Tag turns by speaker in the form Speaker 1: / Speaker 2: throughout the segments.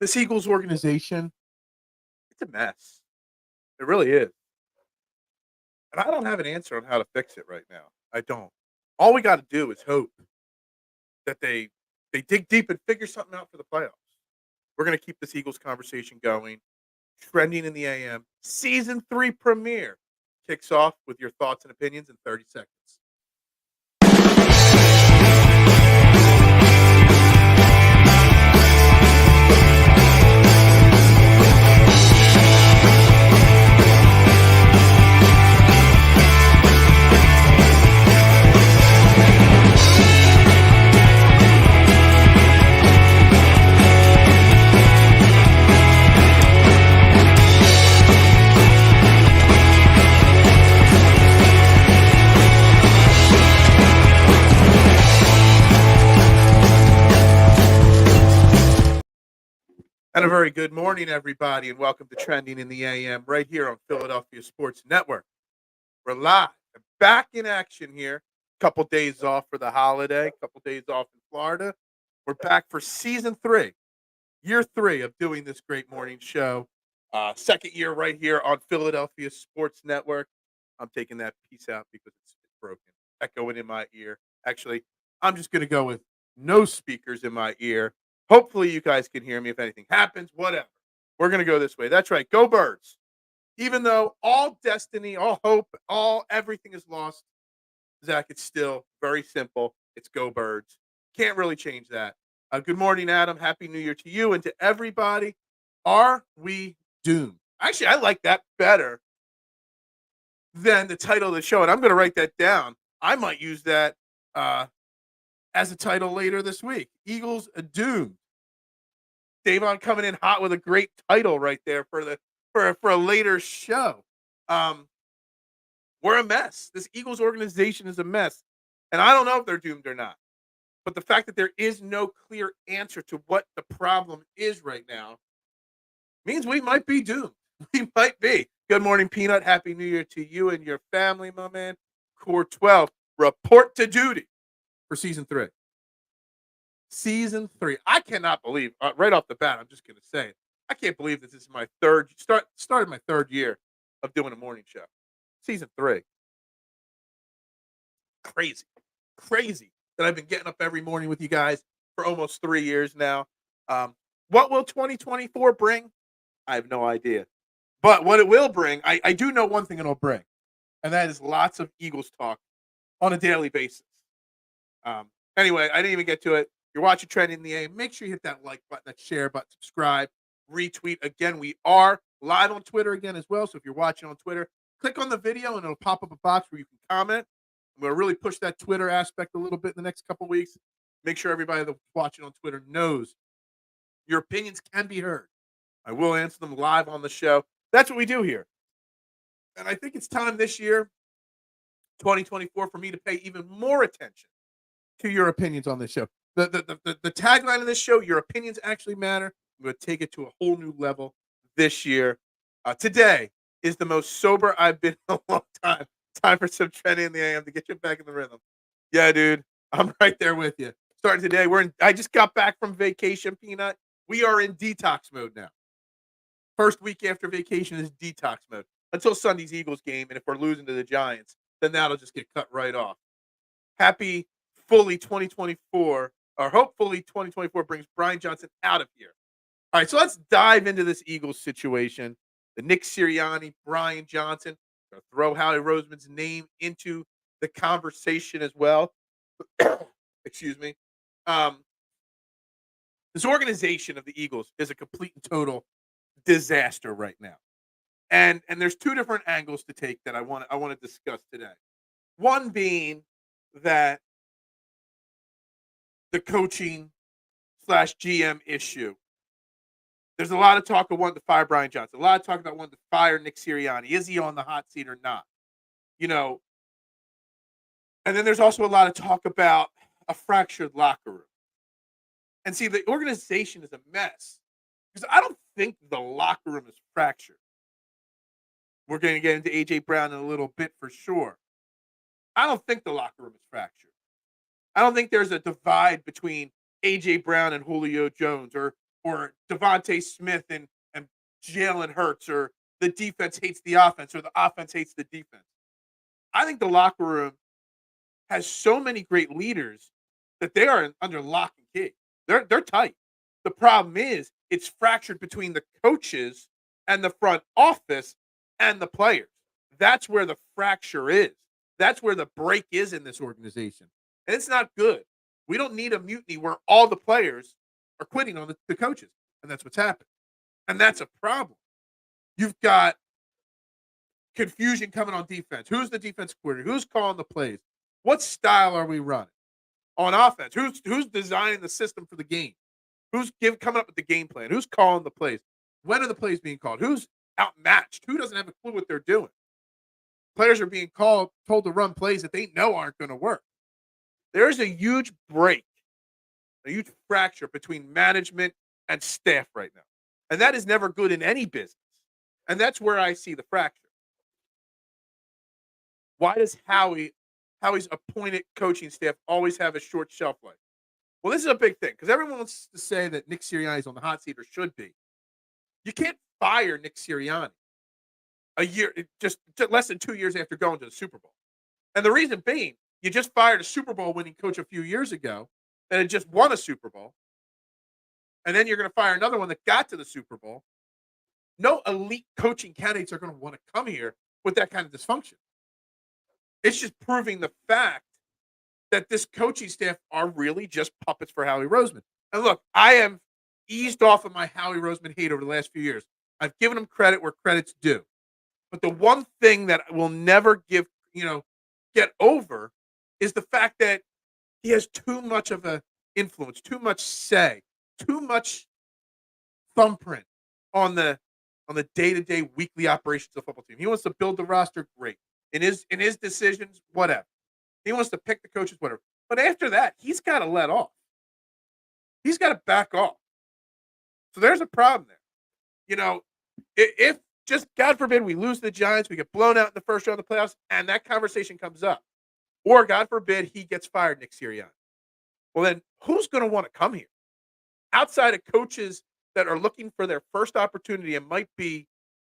Speaker 1: This Eagles organization, it's a mess. It really is. And I don't have an answer on how to fix it right now. I don't. All we got to do is hope that they dig deep and figure something out for the playoffs. We're going to keep this Eagles conversation going. Trending in the AM. Season 3 premiere kicks off with your thoughts and opinions in 30 seconds. And a very good morning, everybody, and welcome to Trending in the AM right here on Philadelphia Sports Network. We're live and back in action here. Couple days off for the holiday, couple days off in Florida. We're back for season 3, year 3 of doing this great morning show. Second year right here on Philadelphia Sports Network. I'm taking that piece out because it's broken, echoing in my ear. Actually, I'm just going to go with no speakers in my ear. Hopefully you guys can hear me if anything happens, whatever. We're going to go this way. That's right. Go Birds. Even though all destiny, all hope, everything is lost, Zach, it's still very simple. It's Go Birds. Can't really change that. Good morning, Adam. Happy New Year to you and to everybody. Are we doomed? Actually, I like that better than the title of the show, and I'm going to write that down. I might use that as a title later this week. Eagles doomed. Davon coming in hot with a great title right there for a later show. We're a mess. This Eagles organization is a mess. And I don't know if they're doomed or not. But the fact that there is no clear answer to what the problem is right now means we might be doomed. We might be. Good morning, Peanut. Happy New Year to you and your family, my man. Core 12, report to duty for season 3. Season 3. I cannot believe, right off the bat, I'm just going to say it. I can't believe this is my started my third year of doing a morning show. Season 3. Crazy that I've been getting up every morning with you guys for almost 3 years now. What will 2024 bring? I have no idea. But what it will bring, I do know one thing it'll bring, and that is lots of Eagles talk on a daily basis. Anyway, I didn't even get to it. You're watching Trending in the AM. Make sure you hit that like button, that share button, subscribe, retweet. Again, we are live on Twitter again as well. So if you're watching on Twitter, click on the video and it'll pop up a box where you can comment. I'm going to really push that Twitter aspect a little bit in the next couple weeks. Make sure everybody that's watching on Twitter knows your opinions can be heard. I will answer them live on the show. That's what we do here. And I think it's time this year, 2024, for me to pay even more attention to your opinions on this show. The tagline of this show, your opinions actually matter. I'm going to take it to a whole new level this year. Today is the most sober I've been in a long time. Time for some Trending in the AM to get you back in the rhythm. Yeah, dude, I'm right there with you. Starting today, I just got back from vacation, Peanut. We are in detox mode now. First week after vacation is detox mode until Sunday's Eagles game, and if we're losing to the Giants, then that'll just get cut right off. Happy fully 2024, or hopefully 2024 brings Brian Johnson out of here. All right, so let's dive into this Eagles situation. The Nick Sirianni, Brian Johnson, going to throw Howie Roseman's name into the conversation as well. Excuse me. This organization of the Eagles is a complete and total disaster right now. And there's two different angles to take that I want to discuss today. One being that the coaching / GM issue. There's a lot of talk of wanting to fire Brian Johnson. A lot of talk about wanting to fire Nick Sirianni. Is he on the hot seat or not? And then there's also a lot of talk about a fractured locker room. And see, the organization is a mess because I don't think the locker room is fractured. We're going to get into A.J. Brown in a little bit for sure. I don't think the locker room is fractured. I don't think there's a divide between A.J. Brown and Julio Jones or or Devontae Smith and Jalen Hurts, or the defense hates the offense, or the offense hates the defense. I think the locker room has so many great leaders that they are under lock and key. They're tight. The problem is it's fractured between the coaches and the front office and the players. That's where the fracture is. That's where the break is in this organization. And it's not good. We don't need a mutiny where all the players are quitting on the coaches. And that's what's happened. And that's a problem. You've got confusion coming on defense. Who's the defense coordinator? Who's calling the plays? What style are we running? On offense, who's designing the system for the game? Who's coming up with the game plan? Who's calling the plays? When are the plays being called? Who's outmatched? Who doesn't have a clue what they're doing? Players are being told to run plays that they know aren't going to work. There's a huge break, a huge fracture between management and staff right now. And that is never good in any business. And that's where I see the fracture. Why does Howie's appointed coaching staff always have a short shelf life? Well, this is a big thing because everyone wants to say that Nick Sirianni is on the hot seat or should be. You can't fire Nick Sirianni just less than 2 years after going to the Super Bowl. And the reason being, you just fired a Super Bowl winning coach a few years ago that had just won a Super Bowl. And then you're going to fire another one that got to the Super Bowl. No elite coaching candidates are going to want to come here with that kind of dysfunction. It's just proving the fact that this coaching staff are really just puppets for Howie Roseman. And look, I have eased off of my Howie Roseman hate over the last few years. I've given him credit where credit's due. But the one thing that I will never get over is the fact that he has too much of an influence, too much say, too much thumbprint on the day-to-day weekly operations of the football team. He wants to build the roster, great. In his decisions, whatever. He wants to pick the coaches, whatever. But after that, he's got to let off. He's got to back off. So there's a problem there. If just God forbid we lose the Giants, we get blown out in the first round of the playoffs, and that conversation comes up. Or God forbid he gets fired, Nick Sirianni. Well, then who's going to want to come here? Outside of coaches that are looking for their first opportunity and might be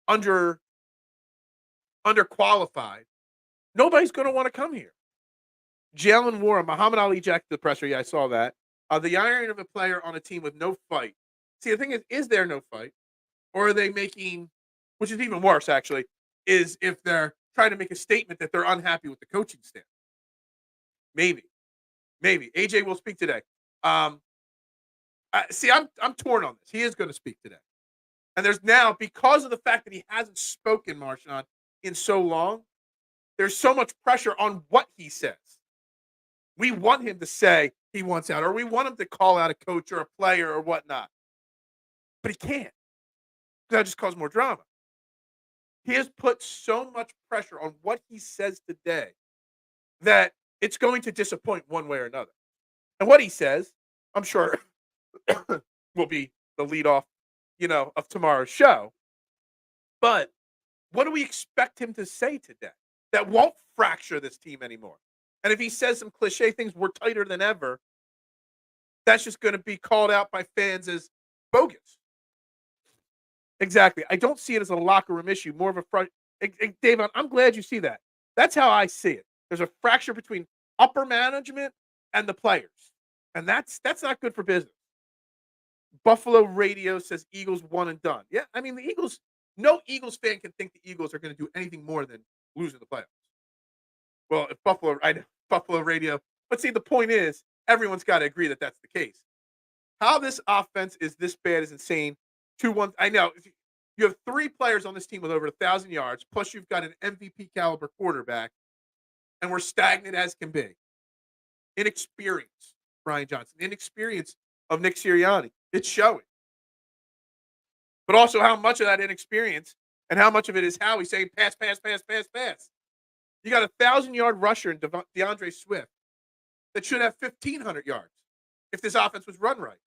Speaker 1: underqualified, nobody's going to want to come here. Jalen Warren, Muhammad Ali jacked the presser. Yeah, I saw that. The irony of a player on a team with no fight. See, the thing is there no fight? Or are they making, which is even worse, actually, is if they're trying to make a statement that they're unhappy with the coaching staff. Maybe. AJ will speak today. I'm torn on this. He is going to speak today. And there's now, because of the fact that he hasn't spoken, Marshawn, in so long, there's so much pressure on what he says. We want him to say he wants out, or we want him to call out a coach or a player or whatnot. But he can't. That just causes more drama. He has put so much pressure on what he says today that it's going to disappoint one way or another. And what he says, I'm sure, will be the leadoff, of tomorrow's show. But what do we expect him to say today that won't fracture this team anymore? And if he says some cliche things, we're tighter than ever, that's just going to be called out by fans as bogus. Exactly. I don't see it as a locker room issue, more of a Dave, I'm glad you see that. That's how I see it. There's a fracture between upper management and the players. And that's not good for business. Buffalo Radio says Eagles one and done. Yeah, I mean, the Eagles, no Eagles fan can think the Eagles are going to do anything more than losing the playoffs. Well, if Buffalo Radio, but see, the point is, everyone's got to agree that that's the case. How this offense is this bad is insane. 2-1. I know you have 3 players on this team with over 1,000 yards, plus you've got an MVP caliber quarterback, and we're stagnant as can be. Inexperience, Brian Johnson. Inexperience of Nick Sirianni. It's showing. But also how much of that inexperience and how much of it is Howie saying pass. You got a 1,000-yard rusher in DeAndre Swift that should have 1,500 yards if this offense was run right.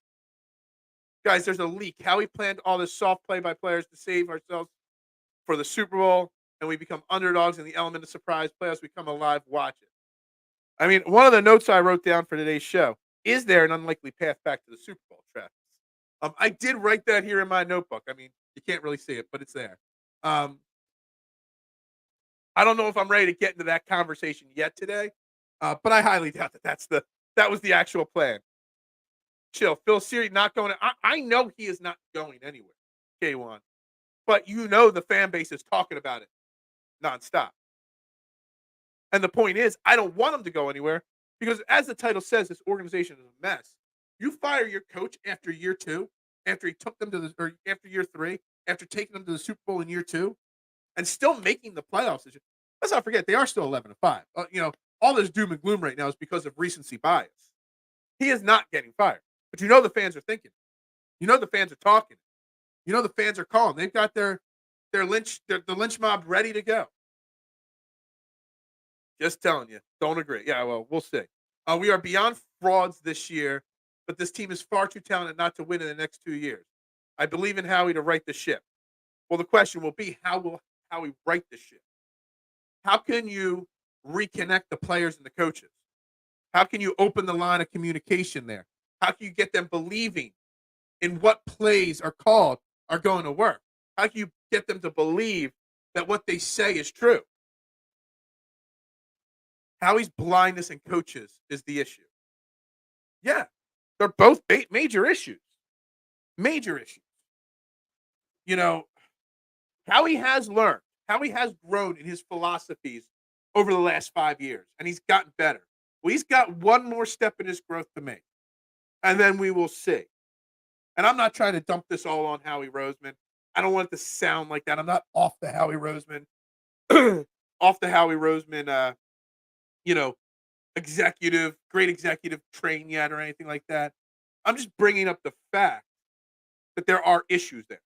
Speaker 1: Guys, there's a leak. Howie planned all this soft play by players to save ourselves for the Super Bowl, and we become underdogs in the element of surprise. Playoffs, we come alive. Watch it. I mean, one of the notes I wrote down for today's show, is there an unlikely path back to the Super Bowl, Travis? I did write that here in my notebook. I mean, you can't really see it, but it's there. Um, I don't know if I'm ready to get into that conversation yet today, but I highly doubt that was the actual plan. Chill. Phil Siri not going. I know he is not going anywhere. K1, but the fan base is talking about it nonstop. And the point is, I don't want him to go anywhere because, as the title says, this organization is a mess. You fire your coach after year two, after he took them to or after year three, after taking them to the Super Bowl in year two, and still making the playoffs. Let's not forget they are still 11-5. All this doom and gloom right now is because of recency bias. He is not getting fired, but the fans are thinking. The fans are talking. The fans are calling. They've got the lynch mob ready to go. Just telling you, don't agree. Yeah, well, we'll see. We are beyond frauds this year, but this team is far too talented not to win in the next 2 years. I believe in Howie to right the ship. Well, the question will be, how will Howie right the ship? How can you reconnect the players and the coaches? How can you open the line of communication there? How can you get them believing in what plays are called are going to work? How can you get them to believe that what they say is true? Howie's blindness in coaches is the issue. Yeah, they're both major issues. Major issues. Howie has learned. Howie has grown in his philosophies over the last 5 years, and he's gotten better. Well, he's got one more step in his growth to make, and then we will see. And I'm not trying to dump this all on Howie Roseman. I don't want it to sound like that. I'm not off the Howie Roseman, off the Howie Roseman, great executive train yet or anything like that. I'm just bringing up the fact that there are issues there,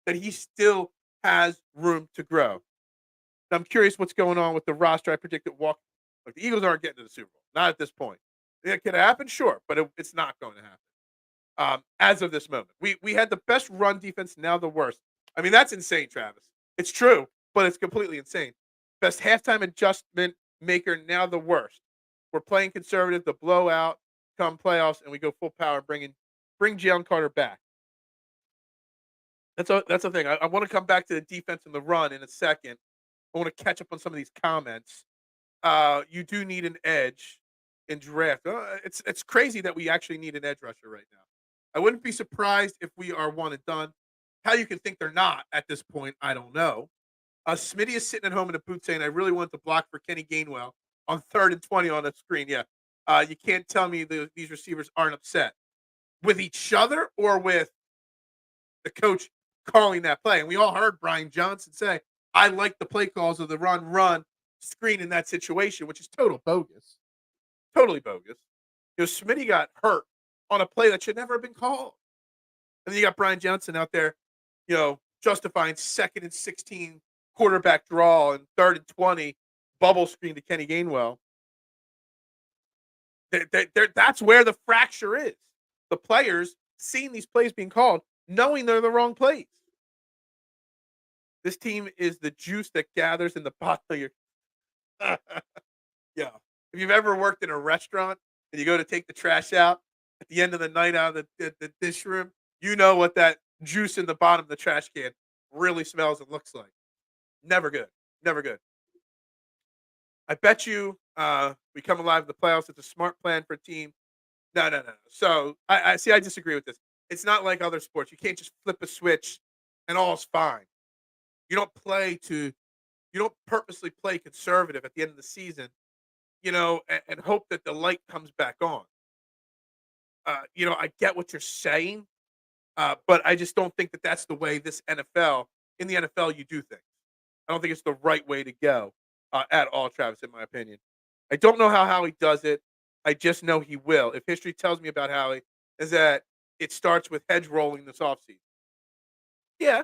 Speaker 1: that he still has room to grow. I'm curious what's going on with the roster. I predicted the Eagles aren't getting to the Super Bowl. Not at this point. It could happen, sure, but it's not going to happen. As of this moment, we had the best run defense, now the worst. I mean, that's insane, Travis. It's true, but it's completely insane. Best halftime adjustment maker, now the worst. We're playing conservative, the blowout come playoffs, and we go full power, bring Jalen Carter back. That's the thing. I want to come back to the defense and the run in a second. I want to catch up on some of these comments. You do need an edge in draft. It's crazy that we actually need an edge rusher right now. I wouldn't be surprised if we are one and done. How you can think they're not at this point, I don't know. Smitty is sitting at home in a booth saying, I really want to block for Kenny Gainwell on 3rd and 20 on the screen. Yeah. You can't tell me these receivers aren't upset with each other or with the coach calling that play. And we all heard Brian Johnson say, I like the play calls of the run screen in that situation, which is total bogus. Totally bogus. Smitty got hurt on a play that should never have been called. And then you got Brian Johnson out there, justifying 2nd and 16 quarterback draw and 3rd and 20 bubble screen to Kenny Gainwell. That's where the fracture is. The players seeing these plays being called, knowing they're the wrong plays. This team is the juice that gathers in the bottom of your. Yeah. If you've ever worked in a restaurant and you go to take the trash out at the end of the night out of the dish room, you know what that juice in the bottom of the trash can really smells and looks like. Never good. Never good. I bet you we come alive in the playoffs. It's a smart plan for a team. No. So I disagree with this. It's not like other sports. You can't just flip a switch and all's fine. You don't purposely play conservative at the end of the season, and hope that the light comes back on. I get what you're saying, but I just don't think that that's the way in the NFL, you do things. I don't think it's the right way to go at all, Travis, in my opinion. I don't know how Howie does it. I just know he will. If history tells me about Howie, is that it starts with heads rolling this offseason. Yeah.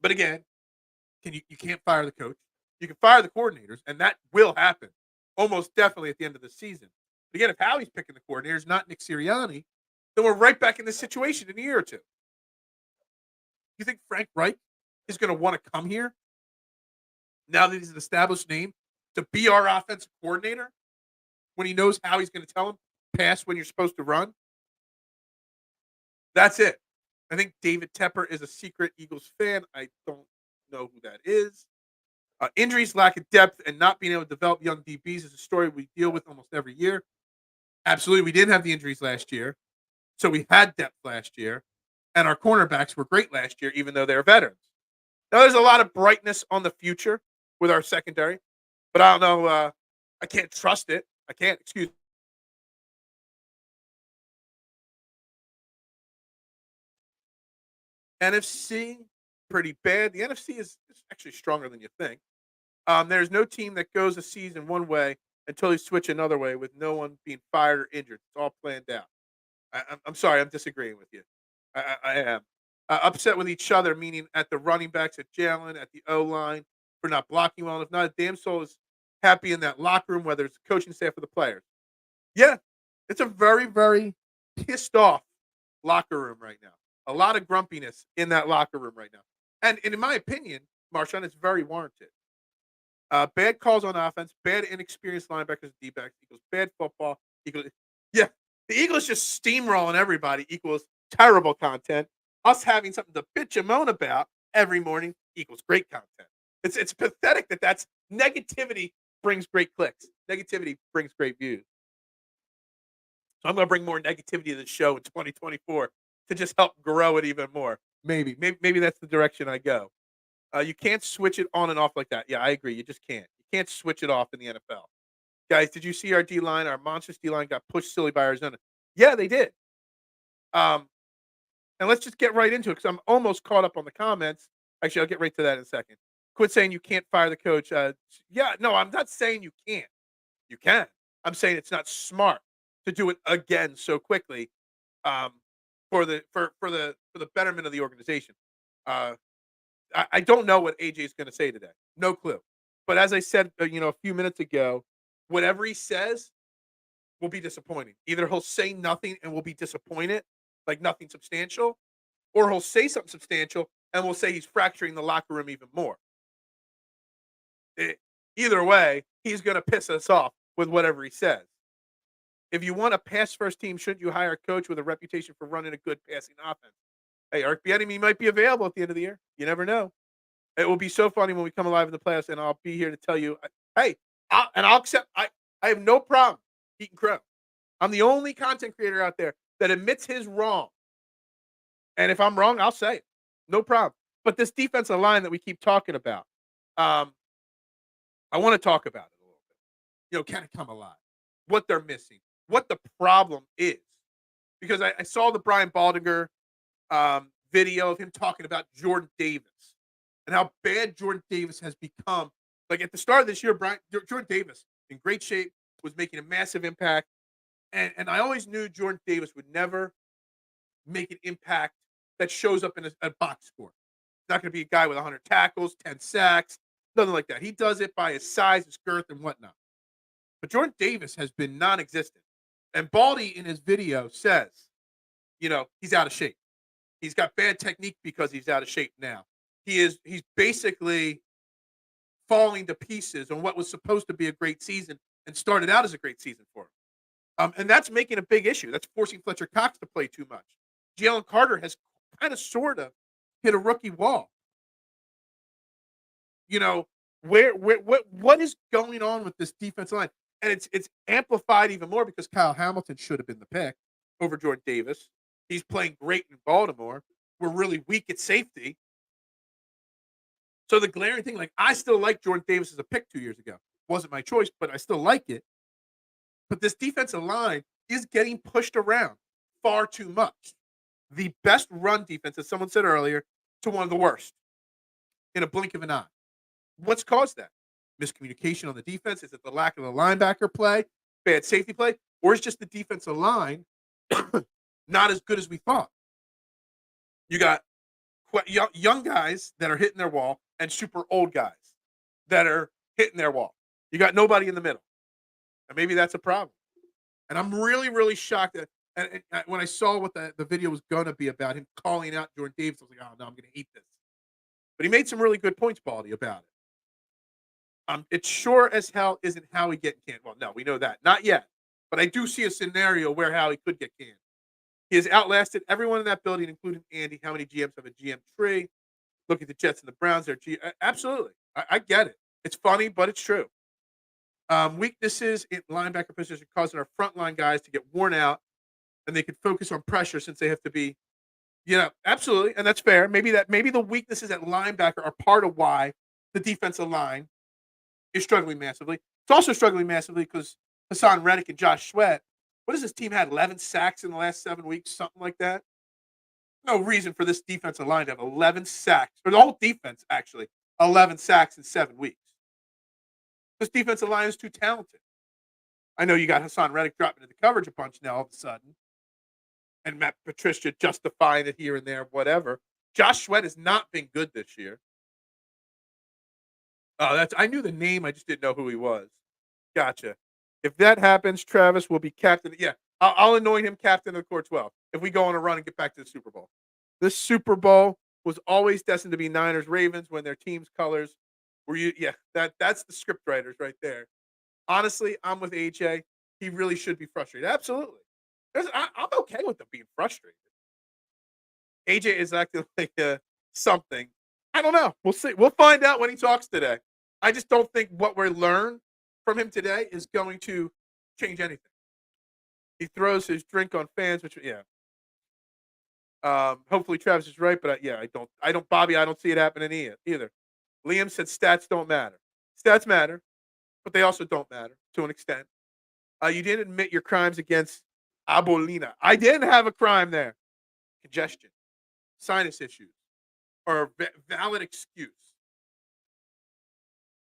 Speaker 1: But again, you can't fire the coach. You can fire the coordinators, and that will happen almost definitely at the end of the season. But again, if Howie's picking the coordinators, not Nick Sirianni, then we're right back in this situation in a year or two. You think Frank Reich is going to want to come here now that he's an established name to be our offensive coordinator when he knows how he's going to tell him pass when you're supposed to run? That's it. I think David Tepper is a secret Eagles fan. I don't know who that is. Injuries, lack of depth, and not being able to develop young DBs is a story we deal with almost every year. Absolutely, we didn't have the injuries last year, so we had depth last year, and our cornerbacks were great last year, even though they're veterans. Now, there's a lot of brightness on the future with our secondary, but I don't know. I can't trust it. I can't. Excuse me. NFC, pretty bad. The NFC is actually stronger than you think. There's no team that goes a season one way until you switch another way with no one being fired or injured. It's all planned out. I'm sorry, I'm disagreeing with you. I am upset with each other, meaning at the running backs, at Jalen, at the O line for not blocking well. And if not, a damn soul is happy in that locker room, whether it's the coaching staff or the players. Yeah, it's a very, very pissed off locker room right now. A lot of grumpiness in that locker room right now. And in my opinion, Marshawn, it's very warranted. Bad calls on offense, bad inexperienced linebackers, D-backs equals bad football. Equals, yeah, the Eagles just steamrolling everybody equals terrible content. Us having something to bitch and moan about every morning equals great content. It's pathetic that's negativity brings great clicks. Negativity brings great views. So I'm going to bring more negativity to the show in 2024 to just help grow it even more. Maybe that's the direction I go. You can't switch it on and off like that. Yeah, I agree. You just can't. You can't switch it off in the NFL. Guys, did you see our D line? Our monstrous D line got pushed silly by Arizona. Yeah, they did. And let's just get right into it because I'm almost caught up on the comments. Actually, I'll get right to that in a second. Quit saying you can't fire the coach. Yeah, no, I'm not saying you can't. You can. I'm saying it's not smart to do it again so quickly um, for the betterment of the organization. Uh, I don't know what AJ is going to say today. No clue. But as I said, a few minutes ago, whatever he says will be disappointing. Either he'll say nothing and we'll be disappointed, like nothing substantial, or he'll say something substantial and we'll say he's fracturing the locker room even more. Either way, he's going to piss us off with whatever he says. If you want a pass first team, shouldn't you hire a coach with a reputation for running a good passing offense? Hey, Art Bieniemy might be available at the end of the year. You never know. It will be so funny when we come alive in the playoffs, and I'll be here to tell you, hey, I'll accept. I have no problem eating crow. I'm the only content creator out there that admits his wrong. And if I'm wrong, I'll say it. No problem. But this defensive line that we keep talking about, I want to talk about it a little bit. Can it come alive? What they're missing, what the problem is. Because I saw the Brian Baldinger video of him talking about Jordan Davis and how bad Jordan Davis has become. Like at the start of this year, Jordan Davis in great shape, was making a massive impact. And I always knew Jordan Davis would never make an impact that shows up in a box score. He's not going to be a guy with 100 tackles, 10 sacks, nothing like that. He does it by his size, his girth, and whatnot. But Jordan Davis has been non-existent. And Baldy in his video says, he's out of shape. He's got bad technique because he's out of shape now. He's basically falling to pieces on what was supposed to be a great season and started out as a great season for him. And that's making a big issue. That's forcing Fletcher Cox to play too much. Jalen Carter has kind of sort of hit a rookie wall. What is going on with this defensive line? And it's amplified even more because Kyle Hamilton should have been the pick over Jordan Davis. He's playing great in Baltimore. We're really weak at safety. So the glaring thing, I still like Jordan Davis as a pick 2 years ago. Wasn't my choice, but I still like it. But this defensive line is getting pushed around far too much. The best run defense, as someone said earlier, to one of the worst in a blink of an eye. What's caused that? Miscommunication on the defense? Is it the lack of the linebacker play, bad safety play, or is just the defensive line not as good as we thought? You got young guys that are hitting their wall and super old guys that are hitting their wall. You got nobody in the middle. And maybe that's a problem. And I'm really, really shocked that and when I saw what the video was going to be about, him calling out Jordan Davis, I was like, oh, no, I'm going to hate this. But he made some really good points, Baldy, about it. It sure as hell isn't Howie getting canned. Well, no, we know that. Not yet. But I do see a scenario where Howie could get canned. He has outlasted everyone in that building, including Andy. How many GMs have a GM tree? Look at the Jets and the Browns. Absolutely. I get it. It's funny, but it's true. Weaknesses in linebacker position causing our frontline guys to get worn out, and they can focus on pressure since they have to be. Yeah, absolutely, and that's fair. Maybe the weaknesses at linebacker are part of why the defensive line is struggling massively. It's also struggling massively because Hassan Reddick and Josh Sweat. What has this team had? 11 sacks in the last 7 weeks, something like that. No reason for this defensive line to have 11 sacks, or the whole defense actually, 11 sacks in 7 weeks. This defensive line is too talented. I know you got Hassan Reddick dropping into coverage a bunch now all of a sudden, and Matt Patricia justifying it here and there, whatever. Josh Sweat has not been good this year. Oh, I knew the name, I just didn't know who he was. Gotcha. If that happens, Travis will be captain. Yeah, I'll anoint him captain of the core 12 if we go on a run and get back to the Super Bowl. This Super Bowl was always destined to be Niners Ravens when their team's colors were you. Yeah, that's the script writers right there. Honestly, I'm with AJ. He really should be frustrated. Absolutely. I'm okay with them being frustrated. AJ is acting like something. I don't know. We'll see. We'll find out when he talks today. I just don't think what we learned from him today is going to change anything. He throws his drink on fans, which yeah. Hopefully Travis is right, but I don't, Bobby. I don't see it happening either. Liam said stats don't matter. Stats matter, but they also don't matter to an extent. You didn't admit your crimes against Abolina. I didn't have a crime there. Congestion, sinus issues, or valid excuse.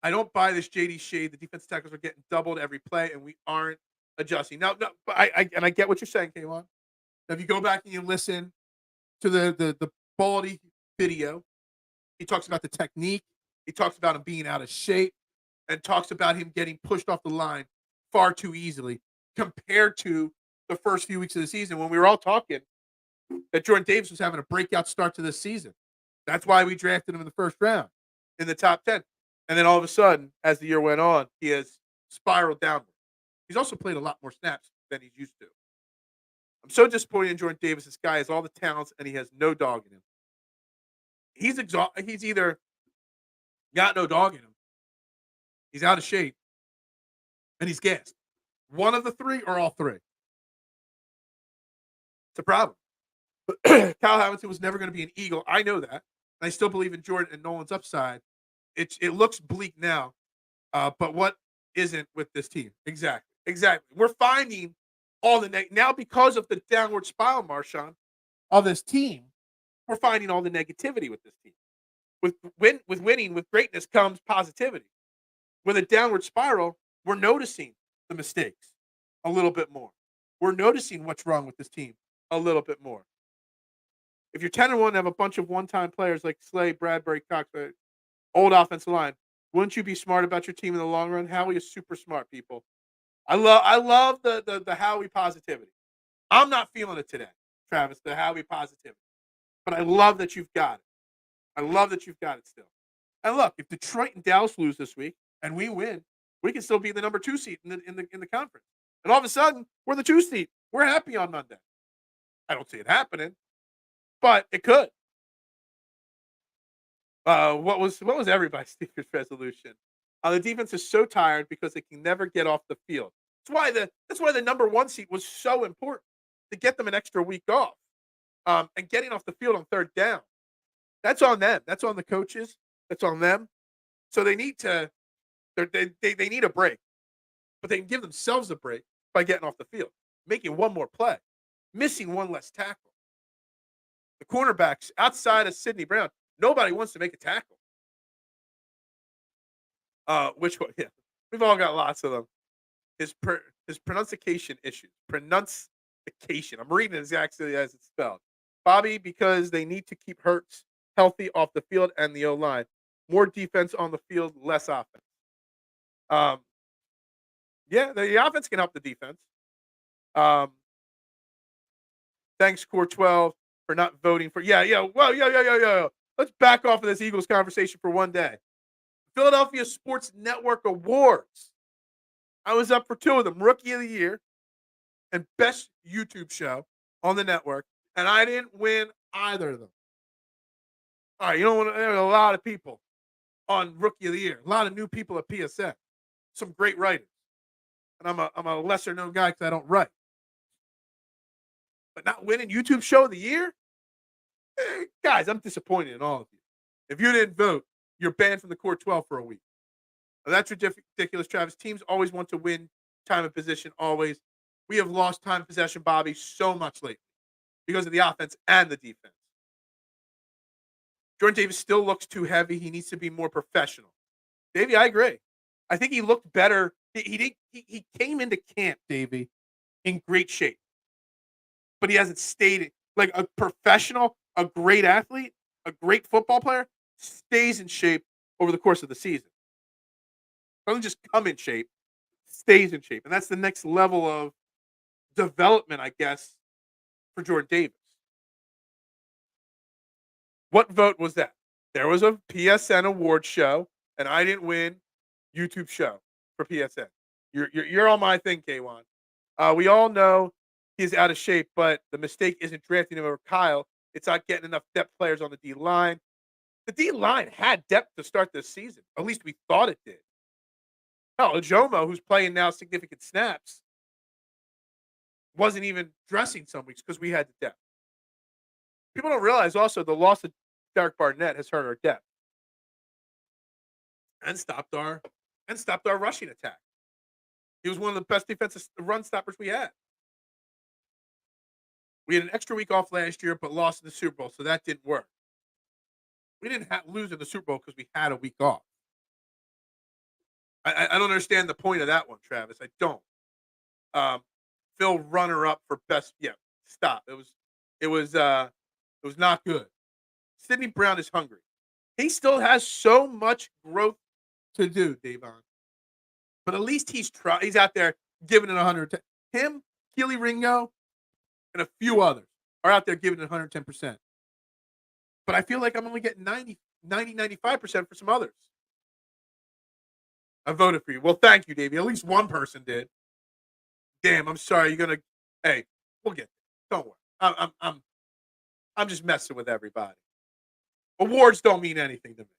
Speaker 1: I don't buy this JD shade. The defense tackles are getting doubled every play, and we aren't adjusting. No, but I get what you're saying, Kayvon. Now, if you go back and you listen to the Baldy video, he talks about the technique. He talks about him being out of shape, and talks about him getting pushed off the line far too easily compared to the first few weeks of the season when we were all talking that Jordan Davis was having a breakout start to this season. That's why we drafted him in the first round in the top 10. And then all of a sudden, as the year went on, he has spiraled downward. He's also played a lot more snaps than he's used to. I'm so disappointed in Jordan Davis. This guy has all the talents, and he has no dog in him. He's exhausted. He's either got no dog in him, he's out of shape, and he's gassed. One of the three or all three. It's a problem. But Kyle Hamilton was never going to be an Eagle. I know that. And I still believe in Jordan and Nolan's upside. It looks bleak now, but what isn't with this team? Exactly. We're finding all the now because of the downward spiral, Marshawn, of this team. We're finding all the negativity with this team. With winning, with greatness comes positivity. With a downward spiral, we're noticing the mistakes a little bit more. We're noticing what's wrong with this team a little bit more. If you're 10-1 and have a bunch of one-time players like Slay, Bradbury, Cox, old offensive line, wouldn't you be smart about your team in the long run? Howie is super smart, people. I love the Howie positivity. I'm not feeling it today, Travis, the Howie positivity. But I love that you've got it. I love that you've got it still. And look, if Detroit and Dallas lose this week and we win, we can still be the number 2 seed in the conference. And all of a sudden, we're the 2 seed. We're happy on Monday. I don't see it happening, but it could. What was everybody's Steelers resolution? The defense is so tired because they can never get off the field. That's why the number 1 seed was so important to get them an extra week off, and getting off the field on third down. That's on them. That's on the coaches. That's on them. So they need to. They need a break, but they can give themselves a break by getting off the field, making one more play, missing one less tackle. The cornerbacks outside of Sidney Brown. Nobody wants to make a tackle. Which one? Yeah, we've all got lots of them. His pronunciation issues. Pronunciation. I'm reading it exactly as it's spelled. Bobby, because they need to keep Hurts healthy off the field and the O-line. More defense on the field, less offense. Yeah, the offense can help the defense. Thanks, Core 12, for not voting for. Yeah. Let's back off of this Eagles conversation for one day. Philadelphia Sports Network Awards. I was up for 2 of them, Rookie of the Year and Best YouTube Show on the network, and I didn't win either of them. All right, you know what? There are a lot of people on Rookie of the Year, a lot of new people at PSN, some great writers, and I'm a lesser known guy because I don't write. But not winning YouTube Show of the Year, guys, I'm disappointed in all of you. If you didn't vote, you're banned from the Core 12 for a week. Now, that's ridiculous, Travis. Teams always want to win time of possession, always. We have lost time of possession, Bobby, so much lately because of the offense and the defense. Jordan Davis still looks too heavy. He needs to be more professional. Davey, I agree. I think he looked better. He came into camp, Davey, in great shape, but he hasn't stayed like a professional, a great athlete, a great football player stays in shape over the course of the season. Doesn't just come in shape, stays in shape, and that's the next level of development, I guess, for Jordan Davis. What vote was that? There was a PSN award show, and I didn't win YouTube show for PSN. You're on my thing, K1. We all know he's out of shape, but the mistake isn't drafting him over Kyle. It's not getting enough depth players on the D line. The D line had depth to start this season. At least we thought it did. Hell, Ojomo, who's playing now significant snaps, wasn't even dressing some weeks because we had the depth. People don't realize also the loss of Derek Barnett has hurt our depth and stopped our rushing attack. He was one of the best defensive run stoppers we had. We had an extra week off last year, but lost in the Super Bowl, so that didn't work. We didn't lose in the Super Bowl because we had a week off. I don't understand the point of that one, Travis. I don't. Phil runner up for best. Yeah, stop. It was not good. Sidney Brown is hungry. He still has so much growth to do, Davon. But at least he's out there giving it 110. Him, Keely Ringo, and a few others are out there giving it 110%. But I feel like I'm only getting 95% for some others. I voted for you. Well, thank you, Davey. At least one person did. Damn, I'm sorry. You're gonna. Hey, we'll get there. Don't worry. I'm just messing with everybody. Awards don't mean anything to me.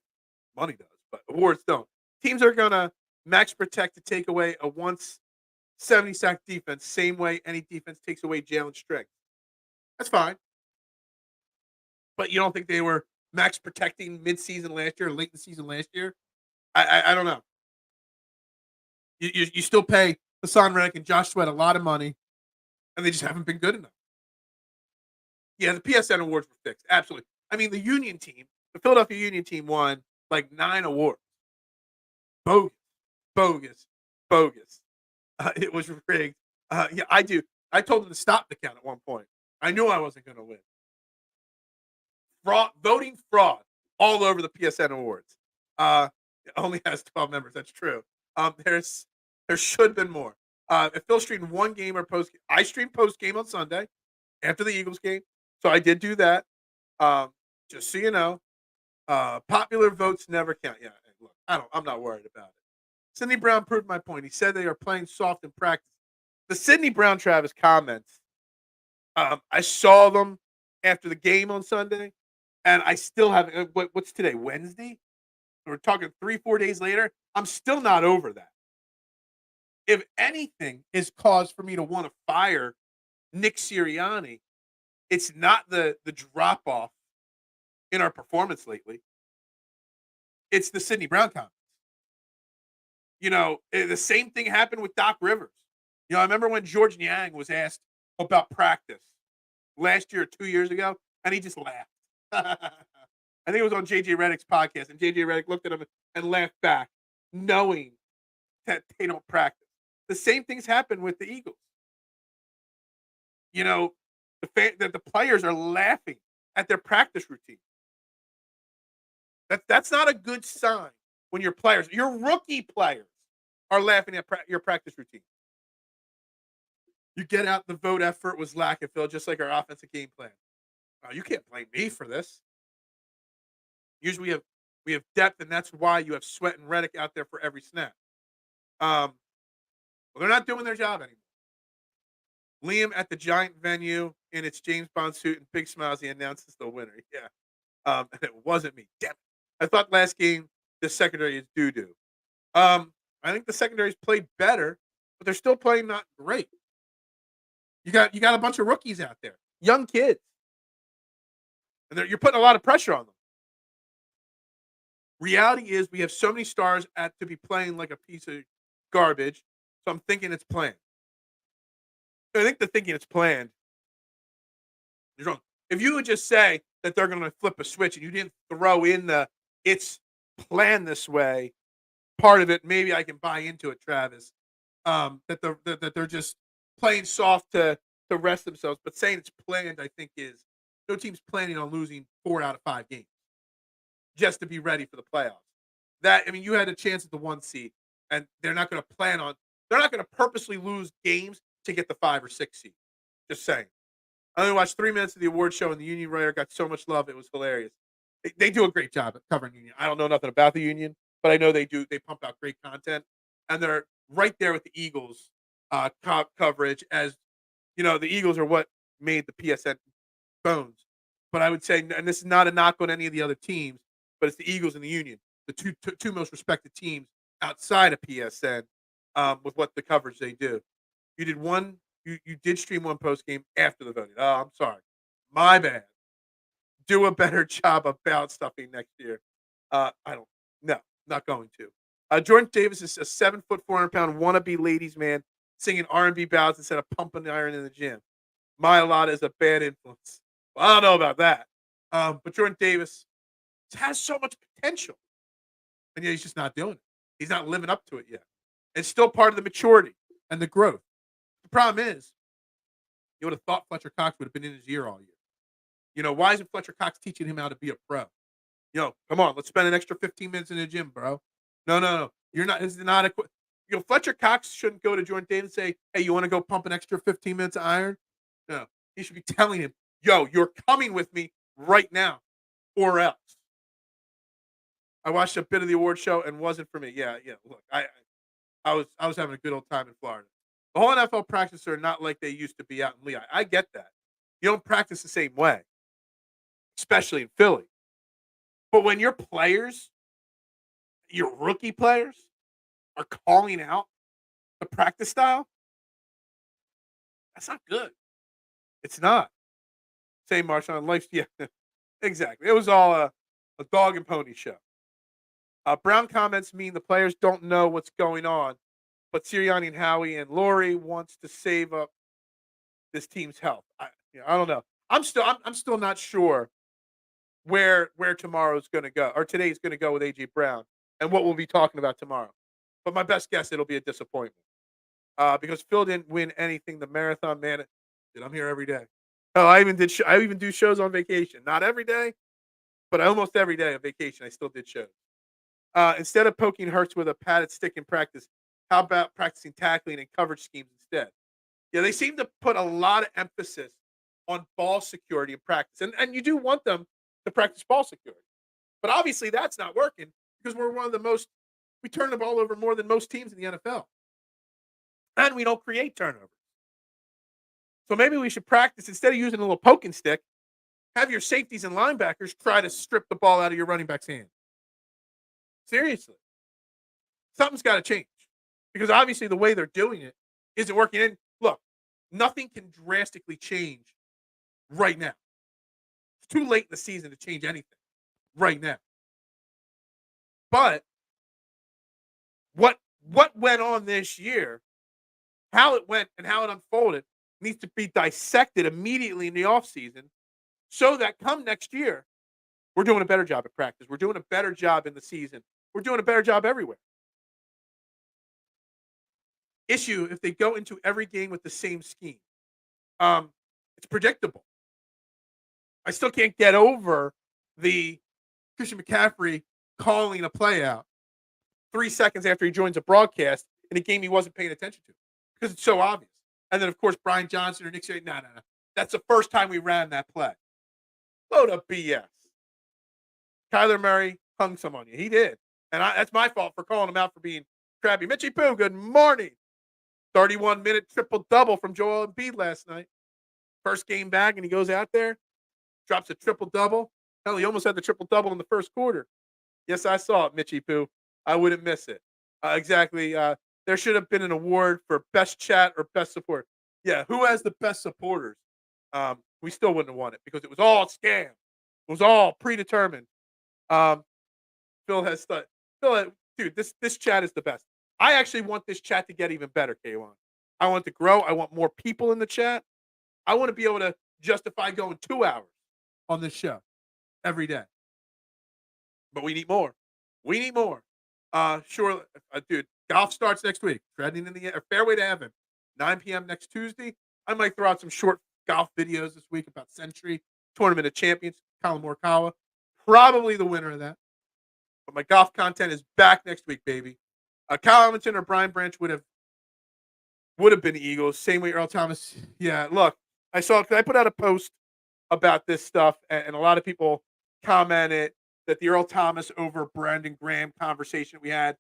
Speaker 1: Money does, but awards don't. Teams are gonna max protect to take away a once 70 sack defense, same way any defense takes away Jalen's strength. That's fine. But you don't think they were max protecting mid-season last year, or late in the season last year? I don't know. You still pay Hassan Reddick and Josh Sweat a lot of money, and they just haven't been good enough. Yeah, the PSN awards were fixed. Absolutely. I mean, the Union team, the Philadelphia Union team won like 9 awards. Bogus. Bogus. Bogus. It was rigged. Yeah, I do. I told them to stop the count at one point. I knew I wasn't going to win. Voting fraud all over the PSN awards. It only has 12 members. That's true. There should have been more. If Phil streamed one game or post, I streamed post game on Sunday after the Eagles game, so I did do that. Just so you know, popular votes never count. Yeah, look, I'm not worried about it. Sidney Brown proved my point. He said they are playing soft in practice. The Sidney Brown Travis comments, I saw them after the game on Sunday, and I still haven't. What's today? Wednesday? We're talking 3-4 days later. I'm still not over that. If anything is cause for me to want to fire Nick Sirianni, it's not the drop off in our performance lately. It's the Sidney Brown comments. You know, the same thing happened with Doc Rivers. You know, I remember when George Niang was asked about practice last year or 2 years ago, and he just laughed. I think it was on JJ Redick's podcast, and JJ Redick looked at him and laughed back, knowing that they don't practice. The same things happen with the Eagles. You know, the players are laughing at their practice routine. That's not a good sign when your rookie players are laughing at your practice routine. You get out, the vote effort was lacking, Phil, just like our offensive game plan. You can't blame me for this. Usually we have depth, and that's why you have Sweat and Reddick out there for every snap. Well, they're not doing their job anymore. Liam at the Giant venue in its James Bond suit and big smiles, he announces the winner. Yeah. And it wasn't me. Damn it. I thought last game the secondary is doo-doo. I think the secondary's played better, but they're still playing not great. You got a bunch of rookies out there, young kids, and you're putting a lot of pressure on them. Reality is we have so many stars to be playing like a piece of garbage, so I'm thinking it's planned. I think the thinking it's planned is wrong. If you would just say that they're going to flip a switch and you didn't throw in the "it's planned this way" part of it, maybe I can buy into it, Travis. That they're just playing soft to rest themselves, but saying it's planned, I think is no team's planning on losing 4 out of 5 games just to be ready for the playoffs. You had a chance at the 1 seed, and they're not going to they're not going to purposely lose games to get the 5 or 6 seed. Just saying. I only watched 3 minutes of the award show, and the Union writer got so much love. It was hilarious. They do a great job at covering Union. I don't know nothing about the Union, but I know they do. They pump out great content, and they're right there with the Eagles coverage. As you know, the Eagles are what made the PSN bones. But I would say, and this is not a knock on any of the other teams, but it's the Eagles and the Union, the two most respected teams outside of PSN, with what the coverage they do. You did one. You did stream one post game after the voting. Oh, I'm sorry, my bad. Do a better job about stuffing next year. I don't. No, not going to. Jordan Davis is a 7 foot, 400 pound wannabe ladies man singing R&B ballads instead of pumping iron in the gym. Maya Lotta is a bad influence. Well, I don't know about that. But Jordan Davis has so much potential, and yet he's just not doing it. He's not living up to it yet. It's still part of the maturity and the growth. The problem is, you would have thought Fletcher Cox would have been in his ear all year. Why isn't Fletcher Cox teaching him how to be a pro? Come on, let's spend an extra 15 minutes in the gym, bro. No. You're not. This is not a. Fletcher Cox shouldn't go to Jordan Davis and say, "Hey, you want to go pump an extra 15 minutes of iron?" No, he should be telling him, "Yo, you're coming with me right now, or else." I watched a bit of the award show and wasn't for me. Yeah. Look, I was having a good old time in Florida. The whole NFL practices are not like they used to be out in Lehigh. I get that. You don't practice the same way, especially in Philly. But when your players, your rookie players, are calling out the practice style, that's not good. It's not. Same Marshawn Life's, yeah, exactly. It was all a dog and pony show. Brown comments mean the players don't know what's going on, but Sirianni and Howie and Laurie wants to save up this team's health. I don't know. I'm still not sure where tomorrow's going to go or today's going to go with AJ Brown and what we'll be talking about tomorrow. But my best guess, it'll be a disappointment because Phil didn't win anything. The marathon man, dude, I'm here every day. Oh, I even do shows on vacation. Not every day, but almost every day on vacation. I still did shows. Instead of poking Hurts with a padded stick in practice, how about practicing tackling and coverage schemes instead? Yeah, they seem to put a lot of emphasis on ball security in practice, and you do want them to practice ball security, but obviously that's not working because we're one of the most we turn the ball over more than most teams in the NFL, and we don't create turnovers. So maybe we should practice instead of using a little poking stick. Have your safeties and linebackers try to strip the ball out of your running back's hand. Seriously, something's got to change because obviously the way they're doing it isn't working. And look, nothing can drastically change right now. It's too late in the season to change anything right now. But what went on this year, how it went and how it unfolded needs to be dissected immediately in the offseason so that come next year, we're doing a better job at practice. We're doing a better job in the season. We're doing a better job everywhere. Issue if they go into every game with the same scheme. It's predictable. I still can't get over the Christian McCaffrey calling a play out 3 seconds after he joins a broadcast in a game he wasn't paying attention to because it's so obvious. And then, of course, Brian Johnson or Nick saying, no. That's the first time we ran that play. Load of BS. Kyler Murray hung some on you. He did. And that's my fault for calling him out for being crabby. Mitchie Poo, good morning. 31-minute triple-double from Joel Embiid last night. First game back, and he goes out there, drops a triple-double. Hell, he almost had the triple-double in the first quarter. Yes, I saw it, Mitchie Poo. I wouldn't miss it. Exactly. There should have been an award for best chat or best support. Yeah, who has the best supporters? We still wouldn't have won it because it was all scam. It was all predetermined. Um, Phil has stu- Phil, dude, this chat is the best. I actually want this chat to get even better, K1. I want it to grow. I want more people in the chat. I want to be able to justify going 2 hours on this show every day. But we need more. We need more. Sure, dude. Golf starts next week. Treading in the fairway to heaven. 9 p.m. next Tuesday. I might throw out some short golf videos this week about Century, Tournament of Champions, Colin Morikawa. Probably the winner of that. But my golf content is back next week, baby. Kyle Edmonton or Brian Branch would have been the Eagles. Same way Earl Thomas. Yeah, look, I put out a post about this stuff, and a lot of people commented that the Earl Thomas over Brandon Graham conversation we had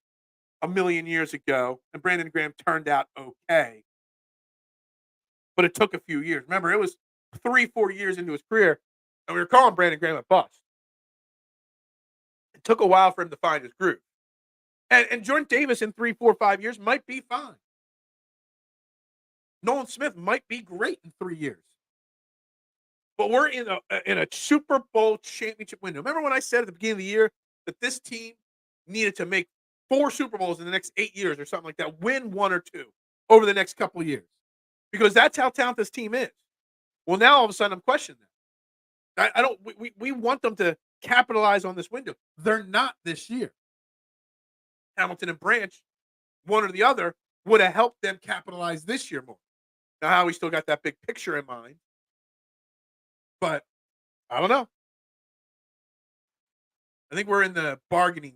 Speaker 1: a million years ago, and Brandon Graham turned out okay. But it took a few years. Remember, it was 3-4 years into his career, and we were calling Brandon Graham a bust. It took a while for him to find his groove. And Jordan Davis in 3, 4, 5 years might be fine. Nolan Smith might be great in 3 years. But we're in a Super Bowl championship window. Remember when I said at the beginning of the year that this team needed to make 4 Super Bowls in the next 8 years or something like that, win 1 or 2 over the next couple of years. Because that's how talented this team is. Well, now all of a sudden I'm questioning that. I don't. We want them to capitalize on this window. They're not this year. Hamilton and Branch, one or the other, would have helped them capitalize this year more. Now, Howie still got that big picture in mind, but I don't know. I think we're in the bargaining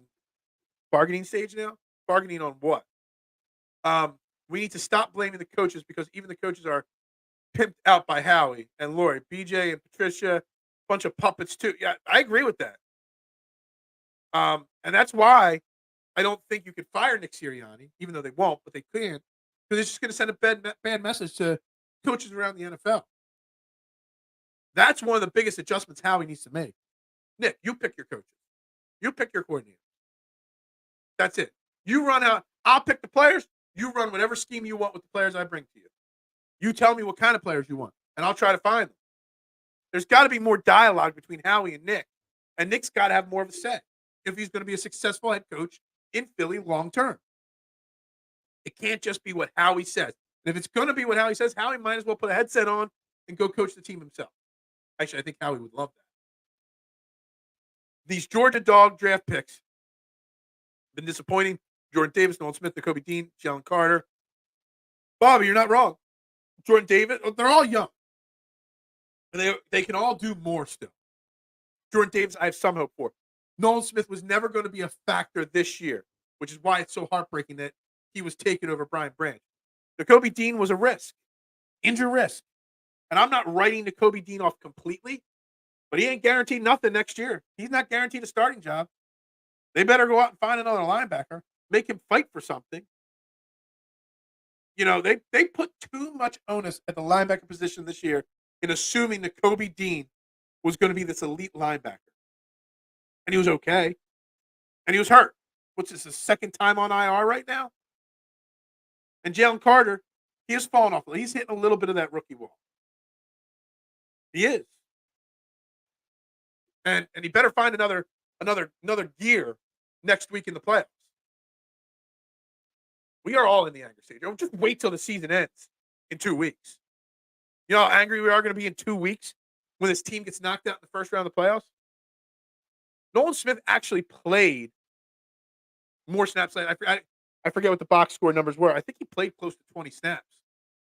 Speaker 1: stage now. Bargaining on what? We need to stop blaming the coaches because even the coaches are pimped out by Howie and Lori, BJ and Patricia, bunch of puppets too. Yeah, I agree with that. And that's why I don't think you could fire Nick Sirianni, even though they won't, but they can, because it's just going to send a bad message to coaches around the NFL. That's one of the biggest adjustments Howie needs to make. Nick, you pick your coaches. You pick your coordinator. That's it. You run out. I'll pick the players. You run whatever scheme you want with the players I bring to you. You tell me what kind of players you want, and I'll try to find them. There's got to be more dialogue between Howie and Nick, and Nick's got to have more of a say if he's going to be a successful head coach in Philly long term. It can't just be what Howie says. And if it's going to be what Howie says, Howie might as well put a headset on and go coach the team himself. Actually, I think Howie would love that. These Georgia dog draft picks have been disappointing. Jordan Davis, Nolan Smith, Nakobe Dean, Jalen Carter. Bobby, you're not wrong. Jordan Davis, they're all young. And they can all do more still. Jordan Davis, I have some hope for. Nolan Smith was never going to be a factor this year, which is why it's so heartbreaking that he was taken over Brian Branch. Nakobe Dean was a risk, injury risk. And I'm not writing Nakobe Dean off completely, but he ain't guaranteed nothing next year. He's not guaranteed a starting job. They better go out and find another linebacker, make him fight for something. You know, they put too much onus at the linebacker position this year in assuming Nakobe Dean was going to be this elite linebacker. And he was okay. And he was hurt. What's this, his second time on IR right now? And Jalen Carter, he has fallen off. He's hitting a little bit of that rookie wall. He is. And he better find another gear next week in the playoffs. We are all in the anger stage. Don't just wait till the season ends in 2 weeks. You know how angry we are going to be in 2 weeks when this team gets knocked out in the first round of the playoffs? Nolan Smith actually played more snaps. I forget what the box score numbers were. I think he played close to 20 snaps,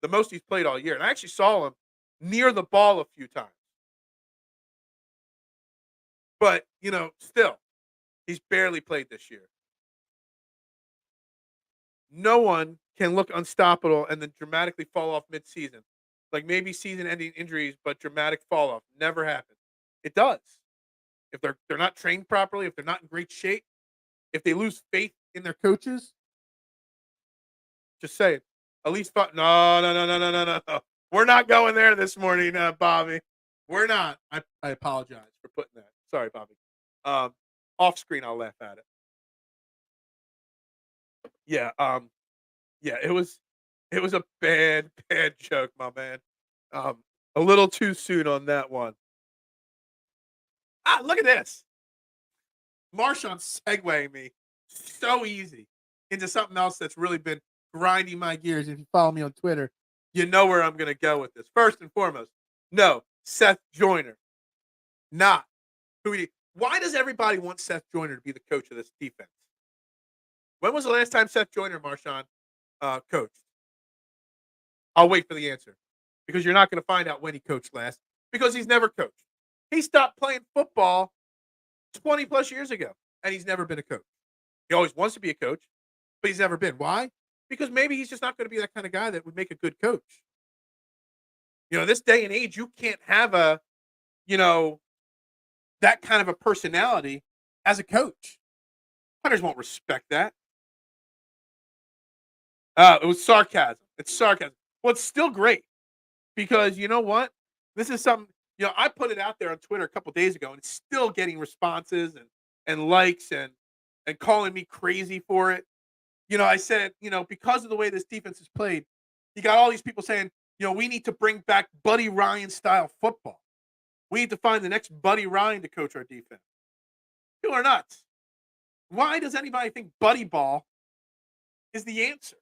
Speaker 1: the most he's played all year. And I actually saw him near the ball a few times. But, you know, still, he's barely played this year. No one can look unstoppable and then dramatically fall off mid-season. Like maybe season-ending injuries, but dramatic fall-off. Never happens. It does. If they're not trained properly, if they're not in great shape, if they lose faith in their coaches, just say it. At least no. We're not going there this morning, Bobby. We're not. I apologize for putting that. Sorry, Bobby. Off screen, I'll laugh at it. Yeah. Yeah. It was a bad, bad joke, my man. A little too soon on that one. Look at this. Marshawn segueing me so easy into something else that's really been grinding my gears. If you follow me on Twitter, you know where I'm going to go with this. First and foremost, no, Seth Joyner, not who he. Why does everybody want Seth Joyner to be the coach of this defense? When was the last time Seth Joyner, Marshawn, coached? I'll wait for the answer because you're not going to find out when he coached last because he's never coached. He stopped playing football 20 plus years ago, and he's never been a coach. He always wants to be a coach, but he's never been. Why? Because maybe he's just not going to be that kind of guy that would make a good coach. This day and age, you can't have that kind of a personality as a coach. Hunters won't respect that. It was sarcasm. It's sarcasm. Well, it's still great because you know what? This is something, I put it out there on Twitter a couple days ago, and it's still getting responses and likes and calling me crazy for it. I said, because of the way this defense is played, you got all these people saying, we need to bring back Buddy Ryan style football. We need to find the next Buddy Ryan to coach our defense. People are nuts. Why does anybody think Buddy Ball is the answer?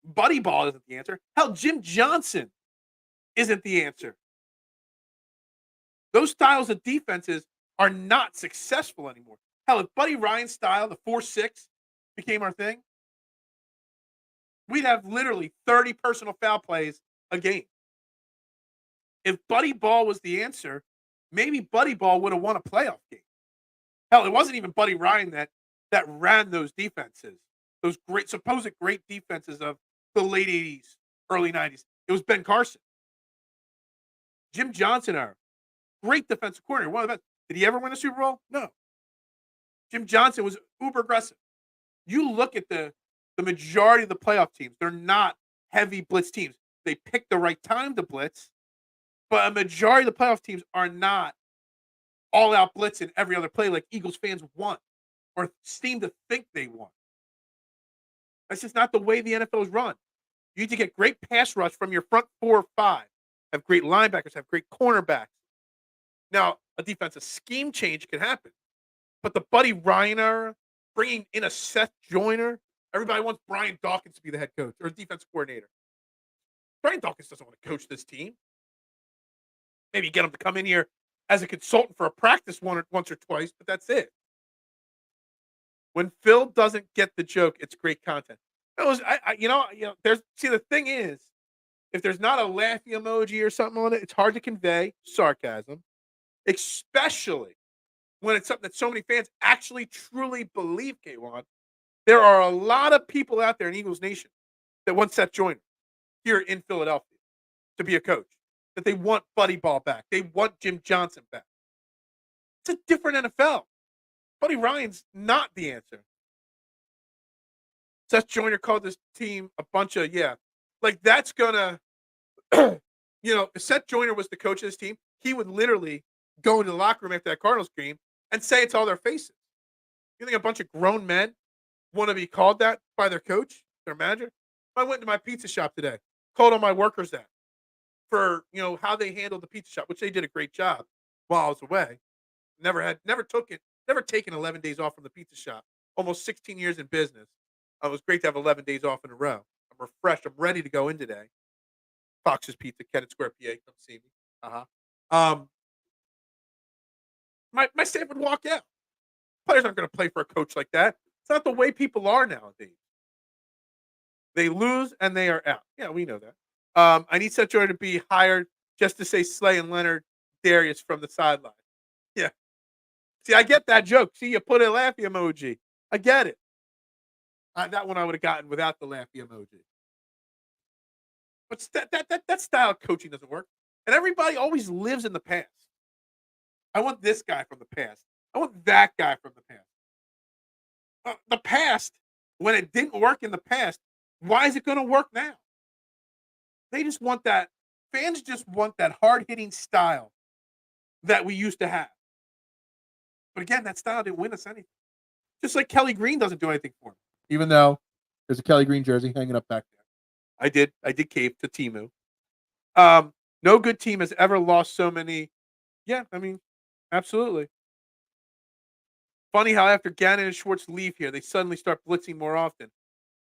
Speaker 1: Buddy Ball isn't the answer. Hell, Jim Johnson isn't the answer. Those styles of defenses are not successful anymore. Hell, if Buddy Ryan's style, the 4-6, became our thing, we'd have literally 30 personal foul plays a game. If Buddy Ball was the answer, maybe Buddy Ball would have won a playoff game. Hell, it wasn't even Buddy Ryan that ran those defenses, those supposed great defenses of the late 80s, early 90s. It was Ben Carson. Jim Johnson, our great defensive coordinator, one of the best. Did he ever win a Super Bowl? No. Jim Johnson was uber aggressive. You look at the majority of the playoff teams, they're not heavy blitz teams. They pick the right time to blitz, but a majority of the playoff teams are not all-out blitz in every other play like Eagles fans want or seem to think they want. That's just not the way the NFL is run. You need to get great pass rush from your front 4 or 5, have great linebackers, have great cornerbacks. Now, a defensive scheme change can happen, but the Buddy Ryan era, bringing in a Seth Joyner, everybody wants Brian Dawkins to be the head coach or defensive coordinator. Brian Dawkins doesn't want to coach this team. Maybe get him to come in here as a consultant for a practice once or twice, but that's it. When Phil doesn't get the joke, it's great content. The thing is, if there's not a laughy emoji or something on it, it's hard to convey sarcasm, especially when it's something that so many fans actually truly believe, K1. There are a lot of people out there in Eagles Nation that want Seth Joyner here in Philadelphia to be a coach, that they want Buddy Ball back. They want Jim Johnson back. It's a different NFL. Buddy Ryan's not the answer. Seth Joyner called this team a bunch of, that's going to, if Seth Joyner was the coach of this team, he would literally go into the locker room after that Cardinals game and say it to all their faces. You think a bunch of grown men want to be called that by their coach, their manager? I went to my pizza shop today, called all my workers that for, how they handled the pizza shop, which they did a great job while I was away. Never taken 11 days off from the pizza shop. Almost 16 years in business. It was great to have 11 days off in a row. I'm refreshed. I'm ready to go in today. Fox's Pizza, Kennett Square, PA. Come see me. My staff would walk out. Players aren't going to play for a coach like that. It's not the way people are nowadays. They lose and they are out. Yeah, we know that. I need Seth Joyner to be hired just to say Slay and Leonard Darius from the sideline. Yeah. See, I get that joke. See, you put a laughy emoji. I get it. That one I would have gotten without the laughy emoji. But that style of coaching doesn't work. And everybody always lives in the past. I want this guy from the past. I want that guy from the past. The past, when it didn't work in the past, why is it going to work now? They just want that. Fans just want that hard hitting style that we used to have. But again, that style didn't win us anything. Just like Kelly Green doesn't do anything for me. Even though there's a Kelly Green jersey hanging up back there. I did cave to Timu. No good team has ever lost so many. Yeah, I mean, absolutely. Funny how after Gannon and Schwartz leave here, they suddenly start blitzing more often.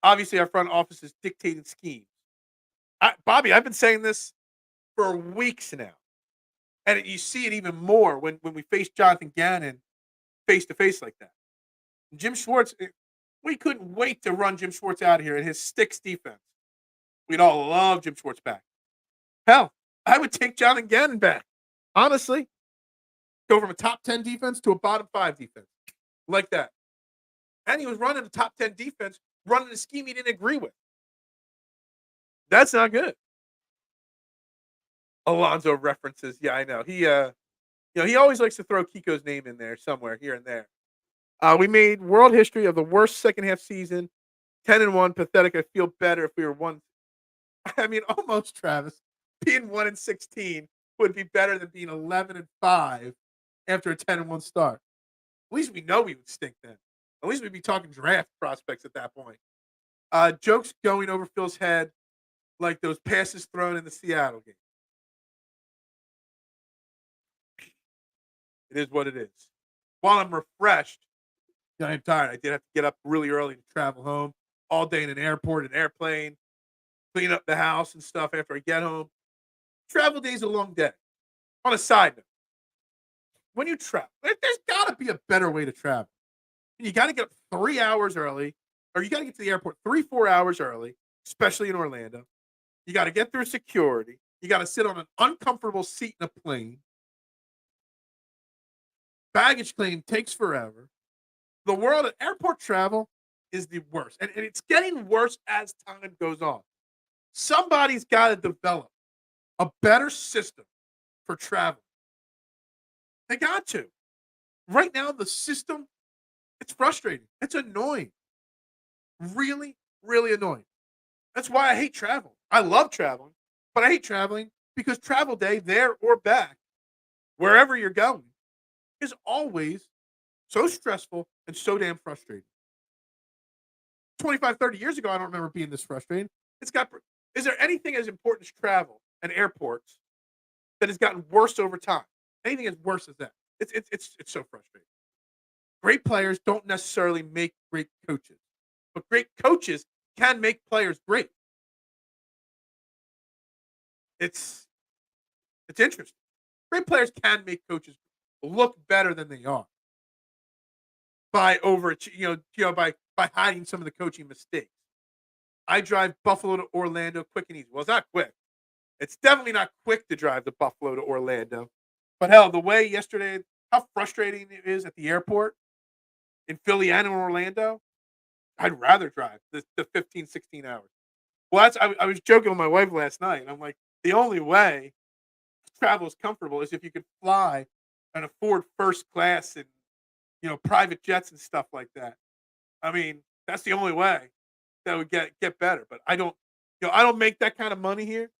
Speaker 1: Obviously, our front office is dictating schemes. Bobby, I've been saying this for weeks now. And you see it even more when we face Jonathan Gannon face to face like that. Jim Schwartz, we couldn't wait to run Jim Schwartz out of here and his sticks defense. We'd all love Jim Schwartz back. Hell, I would take Jonathan Gannon back. Honestly, go from a top 10 defense to a bottom 5 defense. Like that. And he was running a top 10 defense, running a scheme he didn't agree with. That's not good. Alonzo references. Yeah, I know. He always likes to throw Kiko's name in there somewhere here and there. We made world history of the worst second half season, 10-1, pathetic. I feel better if we were one. I mean, almost Travis. Being 1-16 would be better than being 11-5 after a 10-1 start. At least we know we would stink then. At least we'd be talking draft prospects at that point. Jokes going over Phil's head like those passes thrown in the Seattle game. It is what it is. While I'm refreshed, I'm tired. I did have to get up really early to travel home all day in an airport, an airplane, clean up the house and stuff after I get home. Travel day's a long day. On a side note, when you travel, there's got to be a better way to travel. You got to get up 3 hours early, or you got to get to the airport 3-4 hours early, especially in Orlando. You got to get through security. You got to sit on an uncomfortable seat in a plane. Baggage claim takes forever. The world of airport travel is the worst. And it's getting worse as time goes on. Somebody's got to develop a better system for travel. They got to. Right now, the system, it's frustrating. It's annoying. Really, really annoying. That's why I hate travel. I love traveling, but I hate traveling because travel day, there or back, wherever you're going, is always so stressful and so damn frustrating. 25, 30 years ago, I don't remember being this frustrating. Is there anything as important as travel and airports that has gotten worse over time? Anything as worse as that? It's so frustrating. Great players don't necessarily make great coaches, but great coaches can make players great. It's interesting. Great players can make coaches look better than they are by by hiding some of the coaching mistakes. I drive Buffalo to Orlando quick and easy. Well, it's not quick. It's definitely not quick to drive the Buffalo to Orlando. But hell, the way yesterday, how frustrating it is at the airport in Philly and in Orlando, I'd rather drive the 15, 16 hours. Well, I was joking with my wife last night. And I'm like, the only way travel is comfortable is if you could fly and afford first class and, private jets and stuff like that. I mean, that's the only way that would get better. But I don't make that kind of money here.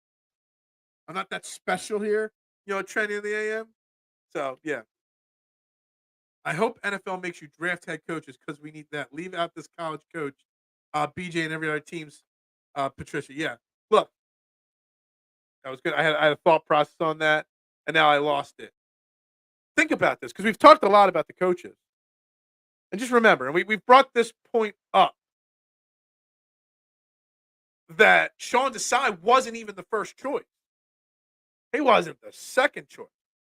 Speaker 1: I'm not that special here, trending in the AM. So yeah. I hope NFL makes you draft head coaches because we need that. Leave out this college coach, BJ and every other team's Patricia. Yeah. Look, that was good. I had a thought process on that, and now I lost it. Think about this because we've talked a lot about the coaches. And just remember, and we've brought this point up, that Sean Desai wasn't even the first choice. He wasn't the second choice.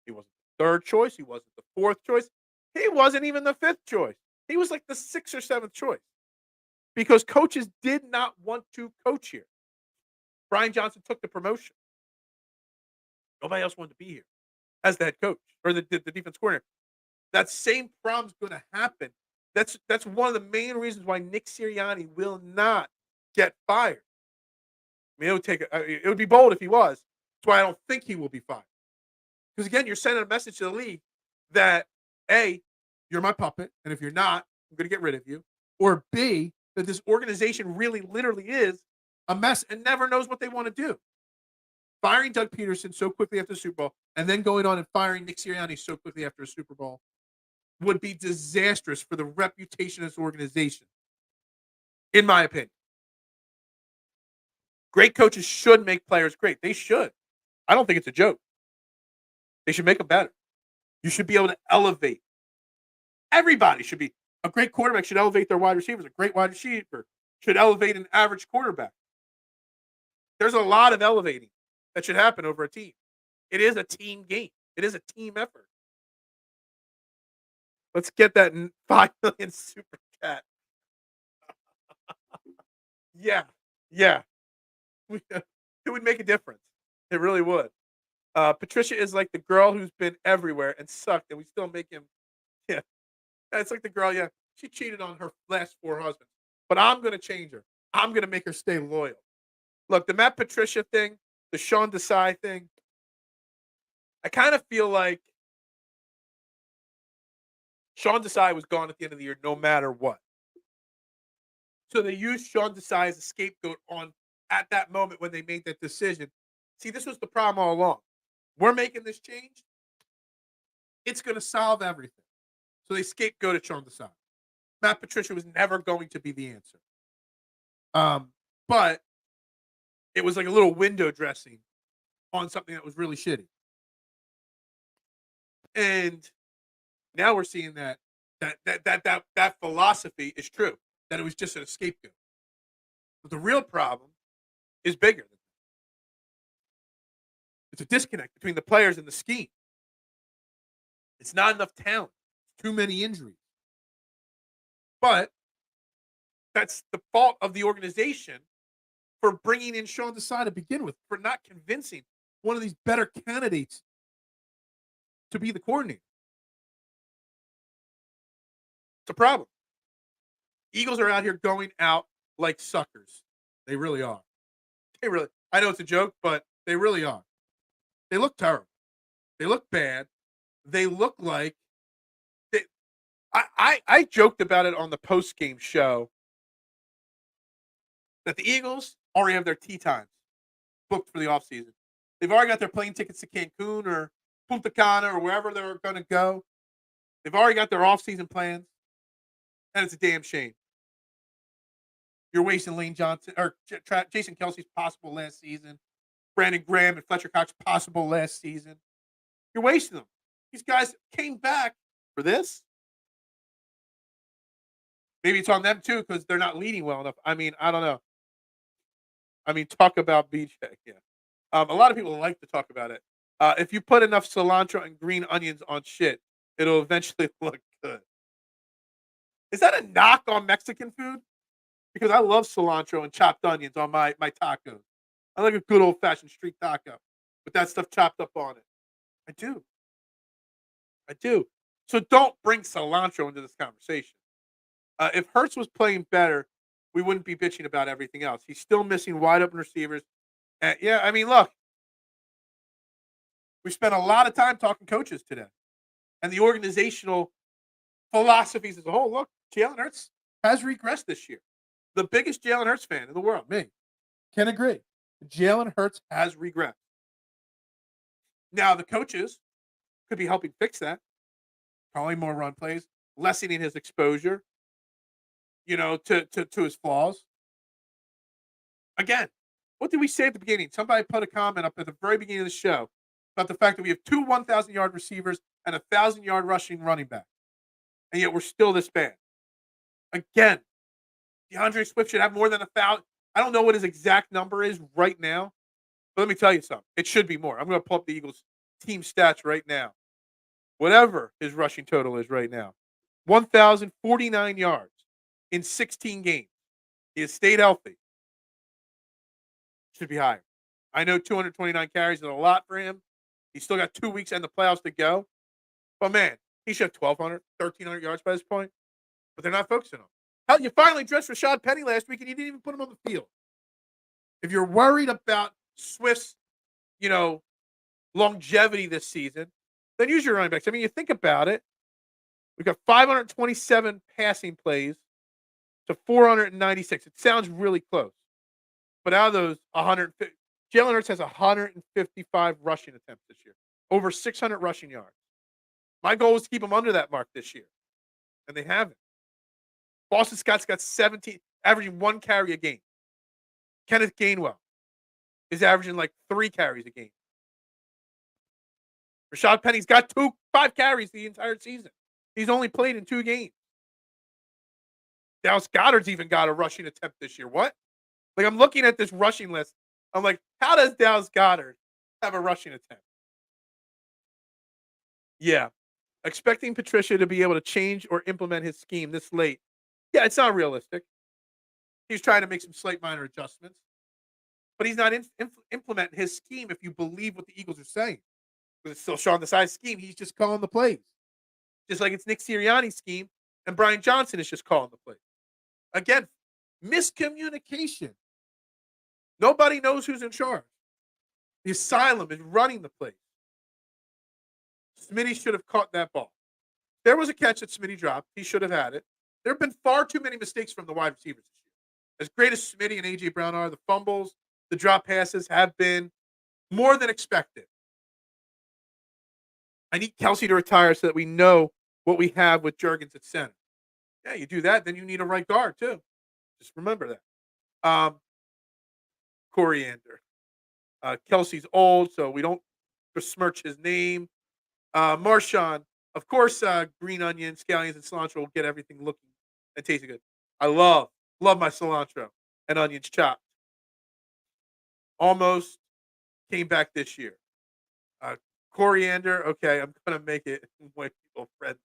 Speaker 1: He wasn't the third choice. He wasn't the fourth choice. He wasn't even the fifth choice. He was like the sixth or seventh choice because coaches did not want to coach here. Brian Johnson took the promotion. Nobody else wanted to be here as the head coach or the defense coordinator. That same problem's going to happen. That's one of the main reasons why Nick Sirianni will not get fired. I mean, it would be bold if he was. That's why I don't think he will be fired. Because again, you're sending a message to the league that A, you're my puppet, and if you're not, I'm going to get rid of you. Or B, that this organization really literally is a mess and never knows what they want to do. firing Doug Peterson so quickly after the Super Bowl and then going on and firing Nick Sirianni so quickly after a Super Bowl would be disastrous for the reputation of this organization, in my opinion. Great coaches should make players great. They should. I don't think it's a joke. They should make them better. You should be able to elevate. Everybody should be. A great quarterback should elevate their wide receivers. A great wide receiver should elevate an average quarterback. There's a lot of elevating that should happen over a team. It is a team game. It is a team effort. Let's get that 5 million super cat. Yeah. It would make a difference. It really would. Patricia is like the girl who's been everywhere and sucked, and we still make him. Yeah, it's like the girl. Yeah, she cheated on her last 4 husbands, but I'm gonna change her. I'm gonna make her stay loyal. Look, the Matt Patricia thing, the Sean Desai thing. I kind of feel like Sean Desai was gone at the end of the year, no matter what. So they used Sean Desai as a scapegoat at that moment when they made that decision. See, this was the problem all along. We're making this change. It's going to solve everything. So they scapegoated Sean Desai. Matt Patricia was never going to be the answer. But it was like a little window dressing on something that was really shitty. And now we're seeing that philosophy is true, that it was just a scapegoat. But the real problem is bigger than that. It's a disconnect between the players and the scheme. It's not enough talent. Too many injuries. But that's the fault of the organization for bringing in Sean Desai to begin with, for not convincing one of these better candidates to be the coordinator. It's a problem. Eagles are out here going out like suckers. They really are. I know it's a joke, but they really are. They look terrible. They look bad. They look like I joked about it on the post-game show that the Eagles already have their tee times booked for the offseason. They've already got their plane tickets to Cancun or Punta Cana or wherever they're going to go. They've already got their offseason plans, and it's a damn shame. You're wasting Lane Johnson or Jason Kelsey's possible last season, Brandon Graham and Fletcher Cox possible last season. You're wasting them. These guys came back for this. Maybe it's on them too because they're not leading well enough. I mean, I don't know. I mean, talk about BJ. Yeah, a lot of people like to talk about it. If you put enough cilantro and green onions on shit, it'll eventually look good. Is that a knock on Mexican food? Because I love cilantro and chopped onions on my tacos. I like a good old-fashioned street taco with that stuff chopped up on it. I do. So don't bring cilantro into this conversation. If Hurts was playing better, we wouldn't be bitching about everything else. He's still missing wide-open receivers. Yeah, I mean, look. We spent a lot of time talking coaches today. And the organizational philosophies as a whole. Look, Jalen Hurts has regressed this year. The biggest Jalen Hurts fan in the world, me, can agree. Jalen Hurts has regressed. Now, the coaches could be helping fix that. Calling more run plays, lessening his exposure, to his flaws. Again, what did we say at the beginning? Somebody put a comment up at the very beginning of the show about the fact that we have 2 1,000-yard receivers and a 1,000-yard rushing running back. And yet we're still this bad. Again, DeAndre Swift should have more than 1,000. I don't know what his exact number is right now, but let me tell you something. It should be more. I'm going to pull up the Eagles team stats right now. Whatever his rushing total is right now. 1,049 yards in 16 games. He has stayed healthy. Should be higher. I know 229 carries is a lot for him. He's still got 2 weeks and the playoffs to go. But, man, he should have 1,200, 1,300 yards by this point. But they're not focusing on him. Hell, you finally dressed Rashad Penny last week, and you didn't even put him on the field. If you're worried about Swift's, longevity this season, then use your running backs. I mean, you think about it. We've got 527 passing plays to 496. It sounds really close. But out of those, Jalen Hurts has 155 rushing attempts this year, over 600 rushing yards. My goal was to keep him under that mark this year, and they haven't. Boston Scott's got 17, averaging 1 carry a game. Kenneth Gainwell is averaging like 3 carries a game. Rashad Penny's got 5 carries the entire season. He's only played in 2 games. Dallas Goedert's even got a rushing attempt this year. What? Like, I'm looking at this rushing list. I'm like, how does Dallas Goedert have a rushing attempt? Yeah. Expecting Patricia to be able to change or implement his scheme this late. Yeah, it's not realistic. He's trying to make some slight minor adjustments. But he's not implementing his scheme if you believe what the Eagles are saying. Because it's still Sean Desai's scheme. He's just calling the plays. Just like it's Nick Sirianni's scheme and Brian Johnson is just calling the plays. Again, miscommunication. Nobody knows who's in charge. The asylum is running the plays. Smitty should have caught that ball. There was a catch that Smitty dropped. He should have had it. There have been far too many mistakes from the wide receivers this year. As great as Smitty and A.J. Brown are, the fumbles, the drop passes have been more than expected. I need Kelsey to retire so that we know what we have with Juergens at center. Yeah, you do that, then you need a right guard too. Just remember that. Coriander. Kelsey's old, so we don't besmirch his name. Marshawn, of course, green onion, scallions, and cilantro will get everything looking and tasting good. I love my cilantro and onions chopped. Almost came back this year. Coriander, okay, I'm going to make it way people friendly.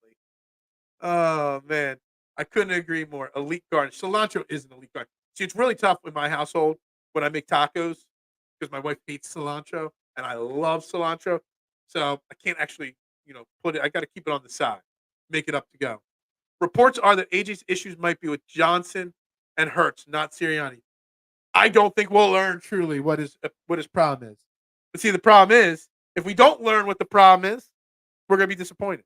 Speaker 1: Oh, man. I couldn't agree more. Elite garnish. Cilantro is an elite garnish. See, it's really tough in my household when I make tacos because my wife hates cilantro and I love cilantro. So I can't actually, put it. I got to keep it on the side, make it up to go. Reports are that AJ's issues might be with Johnson and Hurts, not Sirianni. I don't think we'll learn truly what his problem is. But see, the problem is, if we don't learn what the problem is, we're going to be disappointed.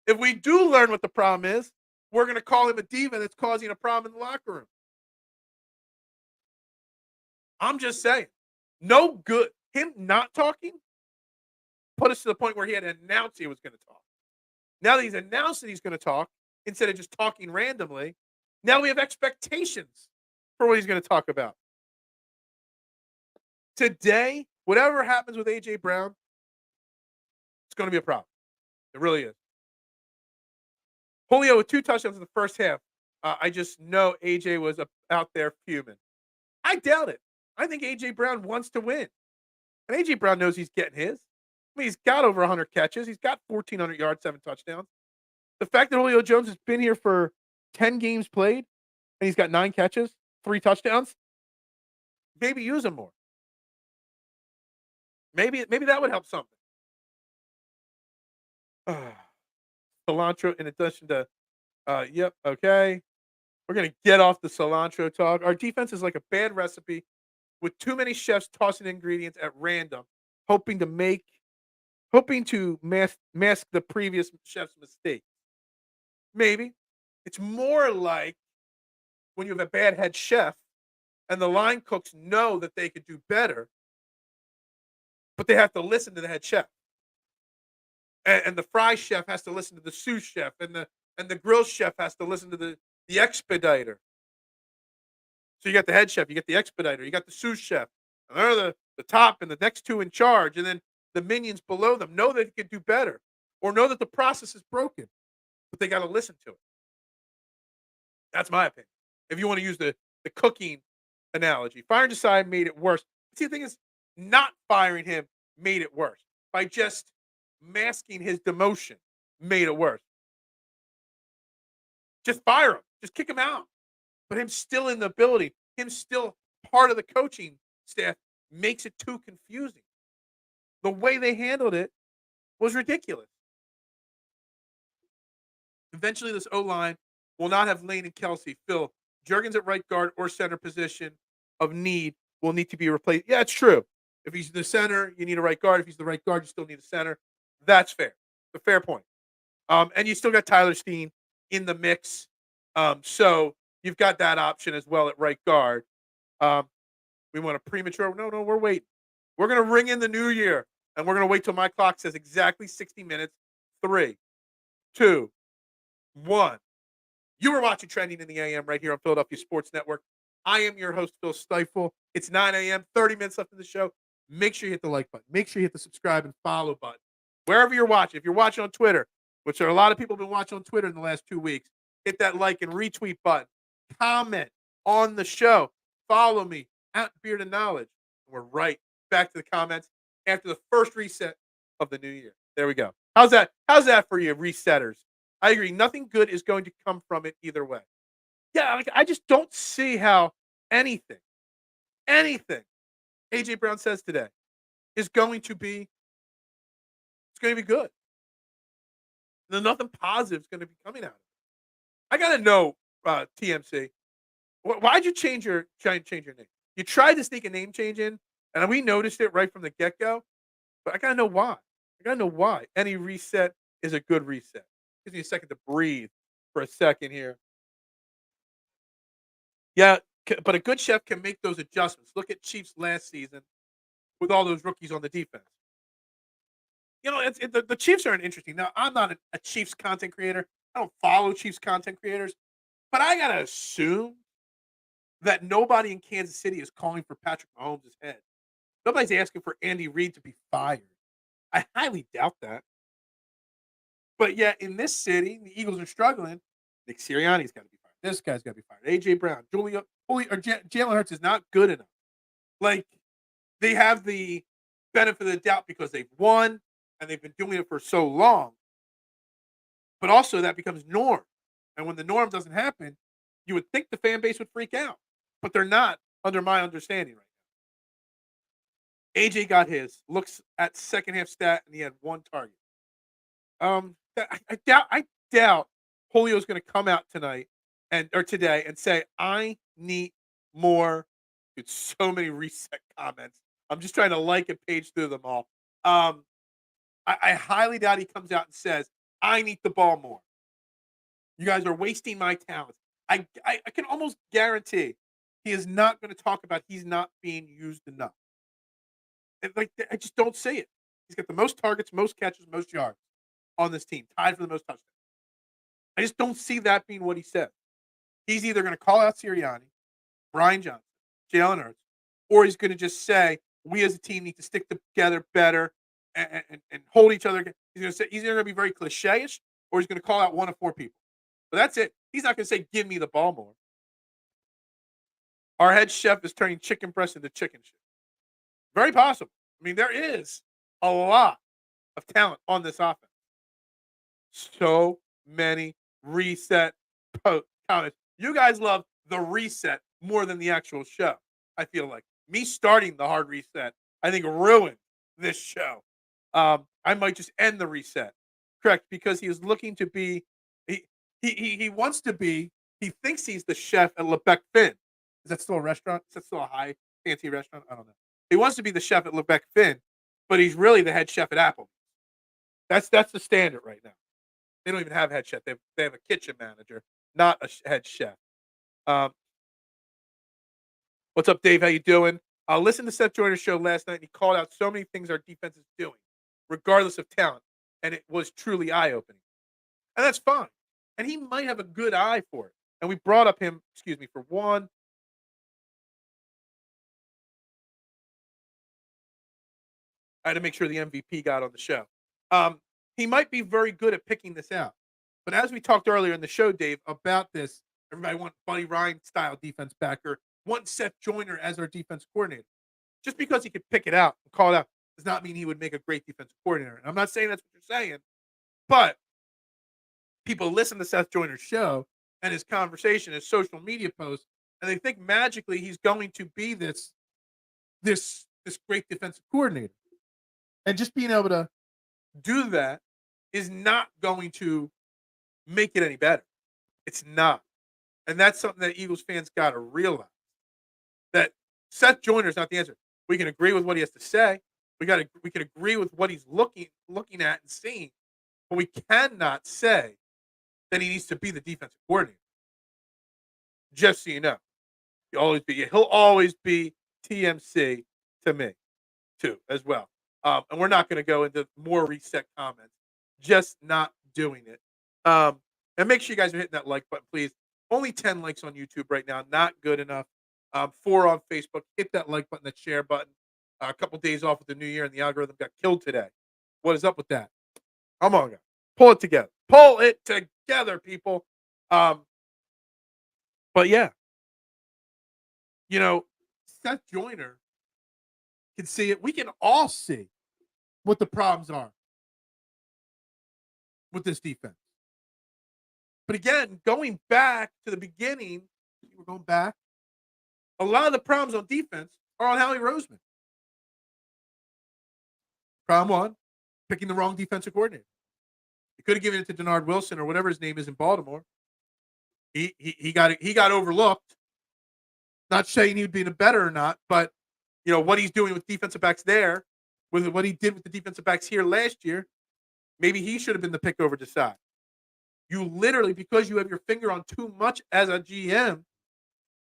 Speaker 1: If we do learn what the problem is, we're going to call him a diva that's causing a problem in the locker room. I'm just saying. No good. Him not talking put us to the point where he had to announce he was going to talk. Now that he's announced that he's going to talk, instead of just talking randomly, now we have expectations for what he's going to talk about. Today, whatever happens with A.J. Brown, it's going to be a problem. It really is. Julio with 2 touchdowns in the first half. I just know A.J. was out there fuming. I doubt it. I think A.J. Brown wants to win. And A.J. Brown knows he's getting his. I mean, he's got over 100 catches. He's got 1,400 yards, 7 touchdowns. The fact that Julio Jones has been here for 10 games played, and he's got 9 catches, 3 touchdowns, maybe use him more. Maybe that would help something. Cilantro in addition to, yep, okay. We're going to get off the cilantro talk. Our defense is like a bad recipe with too many chefs tossing ingredients at random, hoping to mask the previous chef's mistake. Maybe. It's more like when you have a bad head chef and the line cooks know that they could do better, but they have to listen to the head chef. And the fry chef has to listen to the sous chef, and the grill chef has to listen to the expediter. So you got the head chef, you got the expediter, you got the sous chef, and they're the top and the next 2 in charge, and then the minions below them know that they could do better or know that the process is broken, but they got to listen to it. That's my opinion. If you want to use the cooking analogy, firing Desai made it worse. See, the thing is, not firing him made it worse by just masking his demotion made it worse. Just fire him. Just kick him out. But him still in the building, him still part of the coaching staff makes it too confusing. The way they handled it was ridiculous. Eventually, this O-line will not have Lane and Kelsey fill Juergens at right guard or center position of need will need to be replaced. Yeah, it's true. If he's the center, you need a right guard. If he's the right guard, you still need a center. That's fair. A fair point. And you still got Tyler Steen in the mix. So you've got that option as well at right guard. We want a premature. No, we're waiting. We're going to ring in the new year, and we're going to wait till my clock says exactly 60 minutes. 3, 2, 1. You are watching Trending in the AM right here on Philadelphia Sports Network. I am your host, Phil Stiefel. It's 9 a.m., 30 minutes left in the show. Make sure you hit the like button. Make sure you hit the subscribe and follow button. Wherever you're watching, if you're watching on Twitter, which there are a lot of people have been watching on Twitter in the last 2 weeks, hit that like and retweet button. Comment on the show. Follow me at Beard and Knowledge. We're right back to the comments after the first reset of the new year. There we go. How's that? How's that for you, resetters? I agree. Nothing good is going to come from it either way. Yeah, like, I just don't see how anything AJ Brown says today is going to be good. Then nothing positive is going to be coming out of it. I got to know, TMC, why'd you change your name? You tried to sneak a name change in, and we noticed it right from the get-go, but I got to know why. Any reset is a good reset. Gives me a second to breathe for a second here. Yeah, but a good chef can make those adjustments. Look at Chiefs last season with all those rookies on the defense. You know, the Chiefs are interesting. Now, I'm not a Chiefs content creator. I don't follow Chiefs content creators, but I got to assume that nobody in Kansas City is calling for Patrick Mahomes' head. Nobody's asking for Andy Reid to be fired. I highly doubt that. But yet, in this city, the Eagles are struggling. Nick Sirianni's got to be fired. This guy's got to be fired. AJ Brown, Jalen Hurts is not good enough. Like, they have the benefit of the doubt because they've won and they've been doing it for so long. But also, that becomes norm. And when the norm doesn't happen, you would think the fan base would freak out. But they're not, under my understanding right now. AJ got his. Looks at second half stat, and he had 1 target. I doubt Julio's going to come out tonight or today and say, I need more. It's so many reset comments. I'm just trying to like and page through them all. I highly doubt he comes out and says, I need the ball more. You guys are wasting my talent. I can almost guarantee he is not going to talk about he's not being used enough. I just don't see it. He's got the most targets, most catches, most yards on this team, tied for the most touchdowns. I just don't see that being what he said. He's either going to call out Sirianni, Brian Johnson, Jalen Hurts, or he's going to just say, we as a team need to stick together better and hold each other. He's going to say, he's either going to be very cliche-ish, or he's going to call out 1 of 4 people. But that's it. He's not going to say, give me the ball more. Our head chef is turning chicken breast into chicken shit. Very possible. I mean, there is a lot of talent on this offense. So many reset comments. You guys love the reset more than the actual show. I feel like me starting the hard reset, I think, ruined this show. I might just end the reset. Correct, because he is looking to be. He wants to be. He thinks he's the chef at Lebec Finn. Is that still a restaurant? Is that still a high fancy restaurant? I don't know. He wants to be the chef at Lebec Finn, but he's really the head chef at Apple. That's the standard right now. They don't even have head chef. They have a kitchen manager, not a head chef. What's up, Dave? How you doing? I listened to Seth Joyner's show last night, and he called out so many things our defense is doing, regardless of talent, and it was truly eye-opening. And that's fine. And he might have a good eye for it. And we brought up him, for one. I had to make sure the MVP got on the show. He might be very good at picking this out. But as we talked earlier in the show, Dave, about this, everybody wants Buddy Ryan style defense backer, want Seth Joyner as our defense coordinator. Just because he could pick it out and call it out does not mean he would make a great defensive coordinator. And I'm not saying that's what you're saying, but people listen to Seth Joyner's show and his conversation, his social media posts, and they think magically he's going to be this great defensive coordinator. And just being able to do that is not going to make it any better. It's not. And that's something that Eagles fans got to realize. That Seth Joyner is not the answer. We can agree with what he has to say. We can agree with what he's looking at and seeing, but we cannot say that he needs to be the defensive coordinator. Just so you know, he'll always be TMC to me. too, as well. And we're not going to go into more reset comments. Just not doing it. And make sure you guys are hitting that like button, please. Only 10 likes on YouTube right now. Not good enough. 4 on Facebook. Hit that like button, that share button. A couple days off with the new year, and the algorithm got killed today. What is up with that? Come on, guys. Pull it together. Pull it together, people. But yeah, Seth Joyner can see it. We can all see what the problems are with this defense. But again, going back to the beginning, we're going back. A lot of the problems on defense are on Howie Roseman. Problem one, picking the wrong defensive coordinator. He could have given it to Denard Wilson or whatever his name is in Baltimore. He got overlooked. Not saying he would be better or not, but what he's doing with defensive backs there, with what he did with the defensive backs here last year, maybe he should have been the pick over Desai. You literally, because you have your finger on too much as a GM,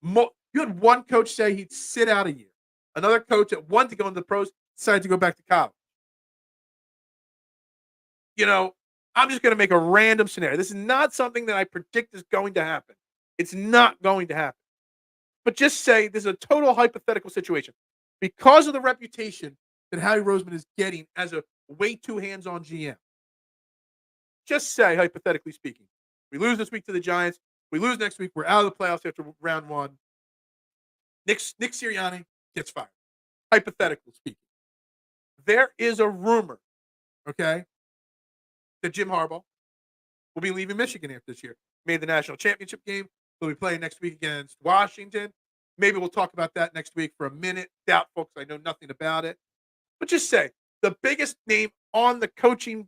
Speaker 1: you had one coach say he'd sit out a year. Another coach that wanted to go into the pros decided to go back to college. I'm just going to make a random scenario. This is not something that I predict is going to happen. It's not going to happen. But just say this is a total hypothetical situation. Because of the reputation that Howie Roseman is getting as a way too hands-on GM. Just say, hypothetically speaking, we lose this week to the Giants. We lose next week. We're out of the playoffs after round one. Nick Sirianni gets fired. Hypothetically speaking. There is a rumor, okay, that Jim Harbaugh will be leaving Michigan after this year. Made the national championship game. He'll be playing next week against Washington. Maybe we'll talk about that next week for a minute. Doubtful because I know nothing about it. But just say, the biggest name on the coaching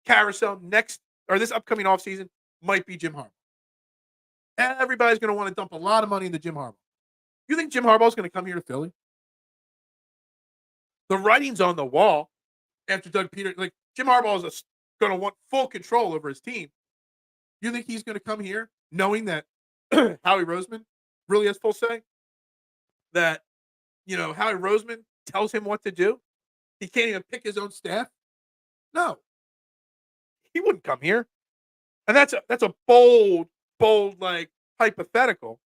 Speaker 1: carousel this upcoming offseason might be Jim Harbaugh. Everybody's going to want to dump a lot of money into Jim Harbaugh. You think Jim Harbaugh is going to come here to Philly? The writing's on the wall after Doug Peter. Jim Harbaugh is going to want full control over his team. You think he's going to come here knowing that Howie Roseman really has full say? That, Howie Roseman tells him what to do? He can't even pick his own staff? No. He wouldn't come here. And that's a bold, hypothetical.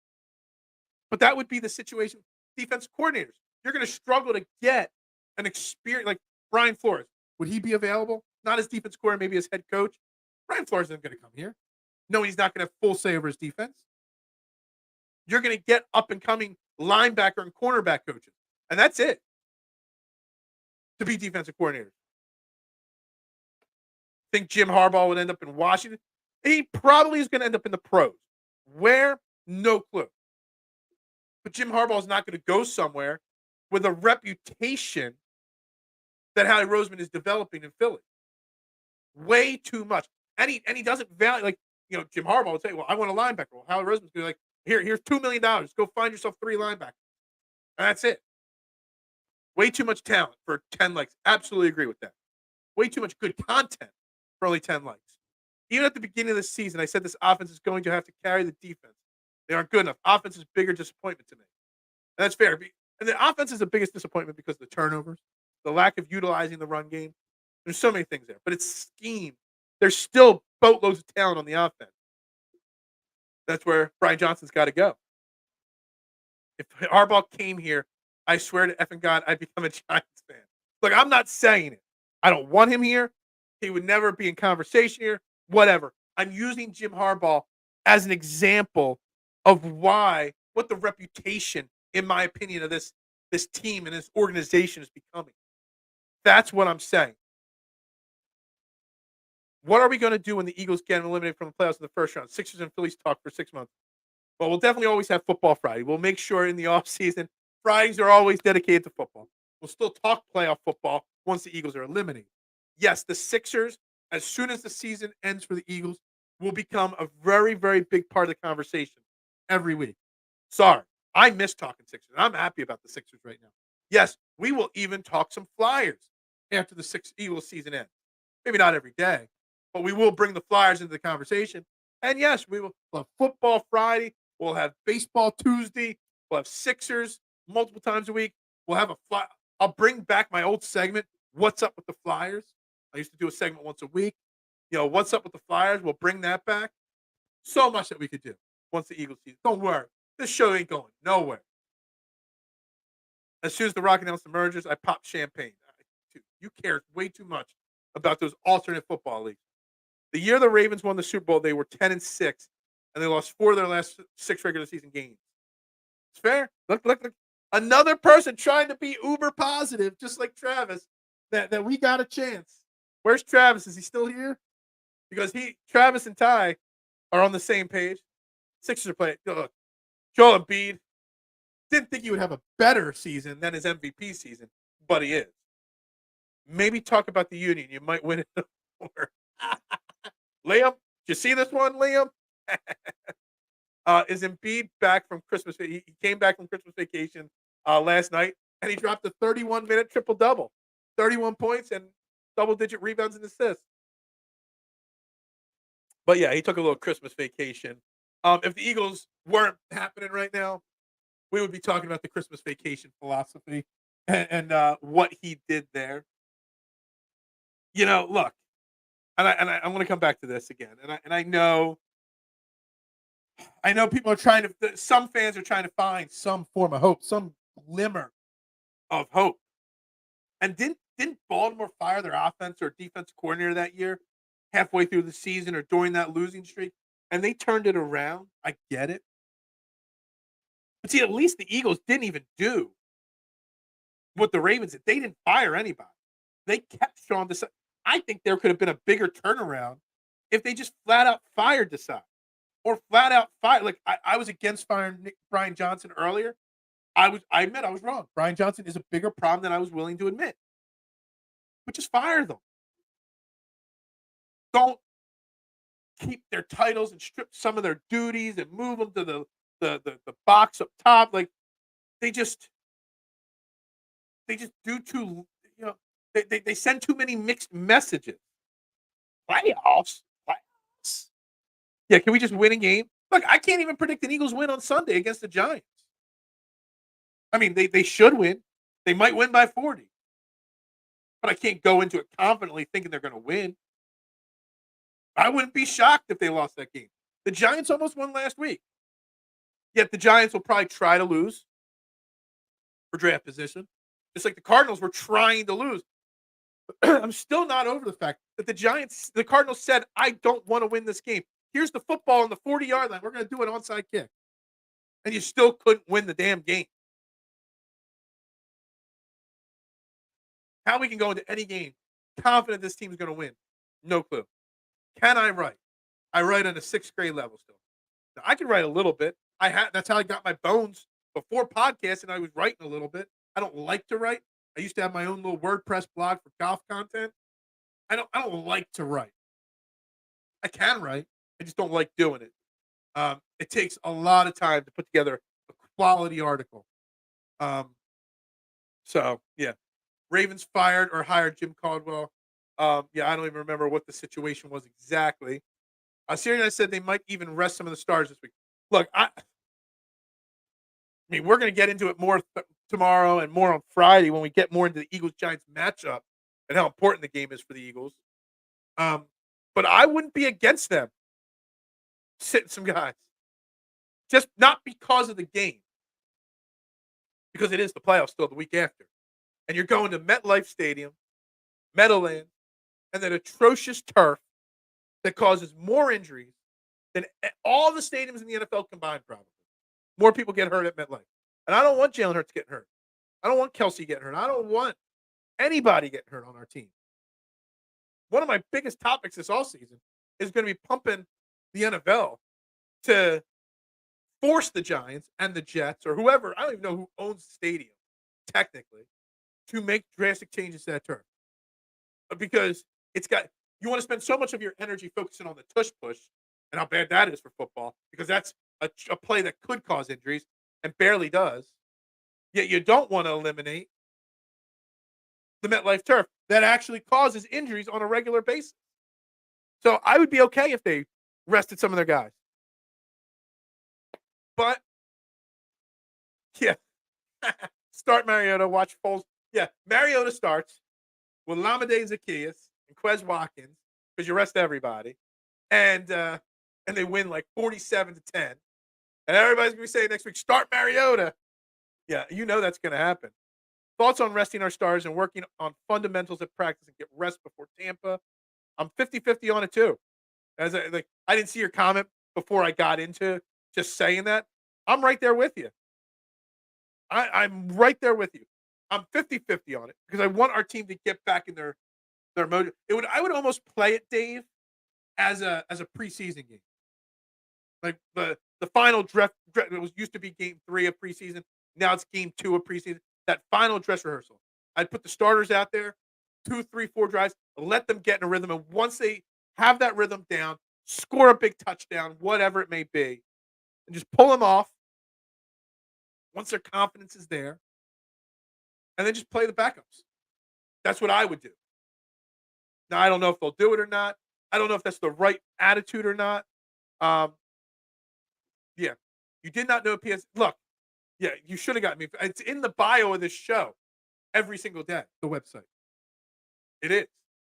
Speaker 1: But that would be the situation. Defense coordinators. You're going to struggle to get an experience like Brian Flores. Would he be available? Not as defense coordinator, maybe as head coach. Brian Flores isn't going to come here. No, he's not going to have full say over his defense. You're going to get up-and-coming linebacker and cornerback coaches. And that's it. To be defensive coordinators. Think Jim Harbaugh would end up in Washington? He probably is going to end up in the pros. Where? No clue. But Jim Harbaugh is not going to go somewhere with a reputation that Howie Roseman is developing in Philly. Way too much. And he doesn't value, Jim Harbaugh would say, well, I want a linebacker. Well, Howie Roseman's going to be here's $2 million. Go find yourself 3 linebackers. And that's it. Way too much talent for 10 likes. Absolutely agree with that. Way too much good content for only 10 likes. Even at the beginning of the season, I said this offense is going to have to carry the defense. They aren't good enough. Offense is bigger disappointment to me. And that's fair. And the offense is the biggest disappointment because of the turnovers, the lack of utilizing the run game. There's so many things there. But it's scheme. There's still boatloads of talent on the offense. That's where Brian Johnson's got to go. If Harbaugh came here, I swear to effing God, I'd become a Giants fan. Look, I'm not saying it. I don't want him here. He would never be in conversation here. Whatever. I'm using Jim Harbaugh as an example of what the reputation, in my opinion, of this team and this organization is becoming. That's what I'm saying. What are we going to do when the Eagles get eliminated from the playoffs in the first round? Sixers and Phillies talk for 6 months. Well, we'll definitely always have Football Friday. We'll make sure in the offseason, Fridays are always dedicated to football. We'll still talk playoff football once the Eagles are eliminated. Yes, the Sixers, as soon as the season ends for the Eagles, will become a very, very big part of the conversation every week. Sorry, I miss talking Sixers. I'm happy about the Sixers right now. Yes, we will even talk some Flyers after the Eagles season ends. Maybe not every day, but we will bring the Flyers into the conversation. And yes, we'll have Football Friday. We'll have Baseball Tuesday. We'll have Sixers multiple times a week. We'll have I'll bring back my old segment, What's Up with the Flyers? I used to do a segment once a week. What's up with the Flyers? We'll bring that back. So much that we could do once the Eagles season. Don't worry. This show ain't going nowhere. As soon as the Rock announced the mergers, I popped champagne. Dude, you care way too much about those alternate football leagues. The year the Ravens won the Super Bowl, they were 10-6, and they lost 4 of their last 6 regular season games. It's fair. Look. Another person trying to be uber positive, just like Travis, that we got a chance. Where's Travis? Is he still here? Because Travis and Ty are on the same page. Sixers are playing. Look, Joel Embiid didn't think he would have a better season than his MVP season, but he is. Maybe talk about the Union. You might win it more. Liam, did you see this one, Liam? Is Embiid back from Christmas? He came back from Christmas vacation last night, and he dropped a 31-minute triple-double. 31 points and double-digit rebounds and assists. But, yeah, he took a little Christmas vacation. If the Eagles weren't happening right now, we would be talking about the Christmas vacation philosophy and what he did there. Look, and I'm going to come back to this again. And I know people are some fans are trying to find some form of hope, some glimmer of hope. And didn't Baltimore fire their offense or defensive coordinator that year, halfway through the season or during that losing streak? And they turned it around. I get it. But see, at least the Eagles didn't even do what the Ravens did. They didn't fire anybody. They kept Sean Desai. I think there could have been a bigger turnaround if they just flat out fired Desai. Or flat out fired. Like, I was against firing Brian Johnson earlier. I admit I was wrong. Brian Johnson is a bigger problem than I was willing to admit. But just fire them. Don't keep their titles and strip some of their duties and move them to the box up top. Like, they just do too, they send too many mixed messages. Playoffs. Yeah, can we just win a game? Look, I can't even predict an Eagles win on Sunday against the Giants. I mean, they should win. They might win by 40. But I can't go into it confidently thinking they're going to win. I wouldn't be shocked if they lost that game. The Giants almost won last week. Yet the Giants will probably try to lose for draft position. Just like the Cardinals were trying to lose. I'm still not over the fact that the Cardinals said, I don't want to win this game. Here's the football on the 40-yard line. We're going to do an onside kick. And you still couldn't win the damn game. How we can go into any game confident this team's going to win? No clue. Can I write? I write on a 6th grade level still. Now, I can write a little bit. That's how I got my bones before podcasting. I was writing a little bit. I don't like to write. I used to have my own little WordPress blog for golf content. I don't like to write. I can write. I just don't like doing it. It takes a lot of time to put together a quality article. So yeah, Ravens fired or hired Jim Caldwell. I don't even remember what the situation was exactly. Sirianni said they might even rest some of the stars this week. Look, I mean, we're going to get into it more tomorrow and more on Friday when we get more into the Eagles-Giants matchup and how important the game is for the Eagles. But I wouldn't be against them sitting some guys. Just not because of the game. Because it is the playoffs still the week after. And you're going to MetLife Stadium, Meadowlands, and that atrocious turf that causes more injuries than all the stadiums in the NFL combined, probably. More people get hurt at MetLife. And I don't want Jalen Hurts getting hurt. I don't want Kelsey getting hurt. I don't want anybody getting hurt on our team. One of my biggest topics this offseason is going to be pumping the NFL to force the Giants and the Jets or whoever, I don't even know who owns the stadium, technically, to make drastic changes to that turf. Because you want to spend so much of your energy focusing on the tush push and how bad that is for football, because that's a play that could cause injuries and barely does. Yet you don't want to eliminate the MetLife turf that actually causes injuries on a regular basis. So I would be okay if they rested some of their guys. But, yeah. Start Mariota, watch Foles Yeah, Mariota starts with Lamade Zacchaeus and Quez Watkins because you rest everybody, and they win like 47-10, and everybody's gonna be saying next week, start Mariota. Yeah, you know that's gonna happen. Thoughts on resting our stars and working on fundamentals at practice and get rest before Tampa? I'm 50-50 on it too. I didn't see your comment before I got into just saying that. I'm right there with you. I'm right there with you. I'm 50-50 on it because I want our team to get back in their mode. I would almost play it, Dave, as a preseason game. Like the final draft, it was used to be game 3 of preseason. Now it's game 2 of preseason. That final dress rehearsal. I'd put the starters out there, 2, 3, 4 drives, let them get in a rhythm. And once they have that rhythm down, score a big touchdown, whatever it may be, and just pull them off once their confidence is there, and then just play the backups. That's what I would do. Now, I don't know if they'll do it or not. I don't know if that's the right attitude or not. Um, yeah. You did not know PS. Look, yeah, you should have gotten me. It's in the bio of this show every single day, the website. It is.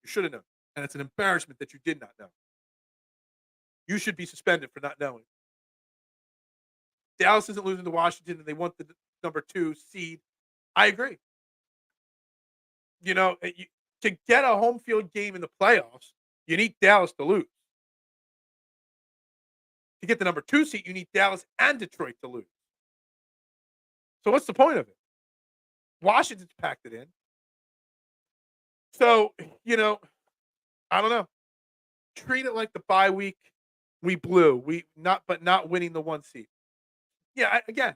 Speaker 1: You should have known. And it's an embarrassment that you did not know. You should be suspended for not knowing. Dallas isn't losing to Washington, and they want the number 2 seed. I agree. You know, to get a home field game in the playoffs, you need Dallas to lose. To get the number 2 seed, you need Dallas and Detroit to lose. So what's the point of it? Washington's packed it in. So, I don't know. Treat it like the bye week we blew. But not winning the 1 seed. Yeah, again,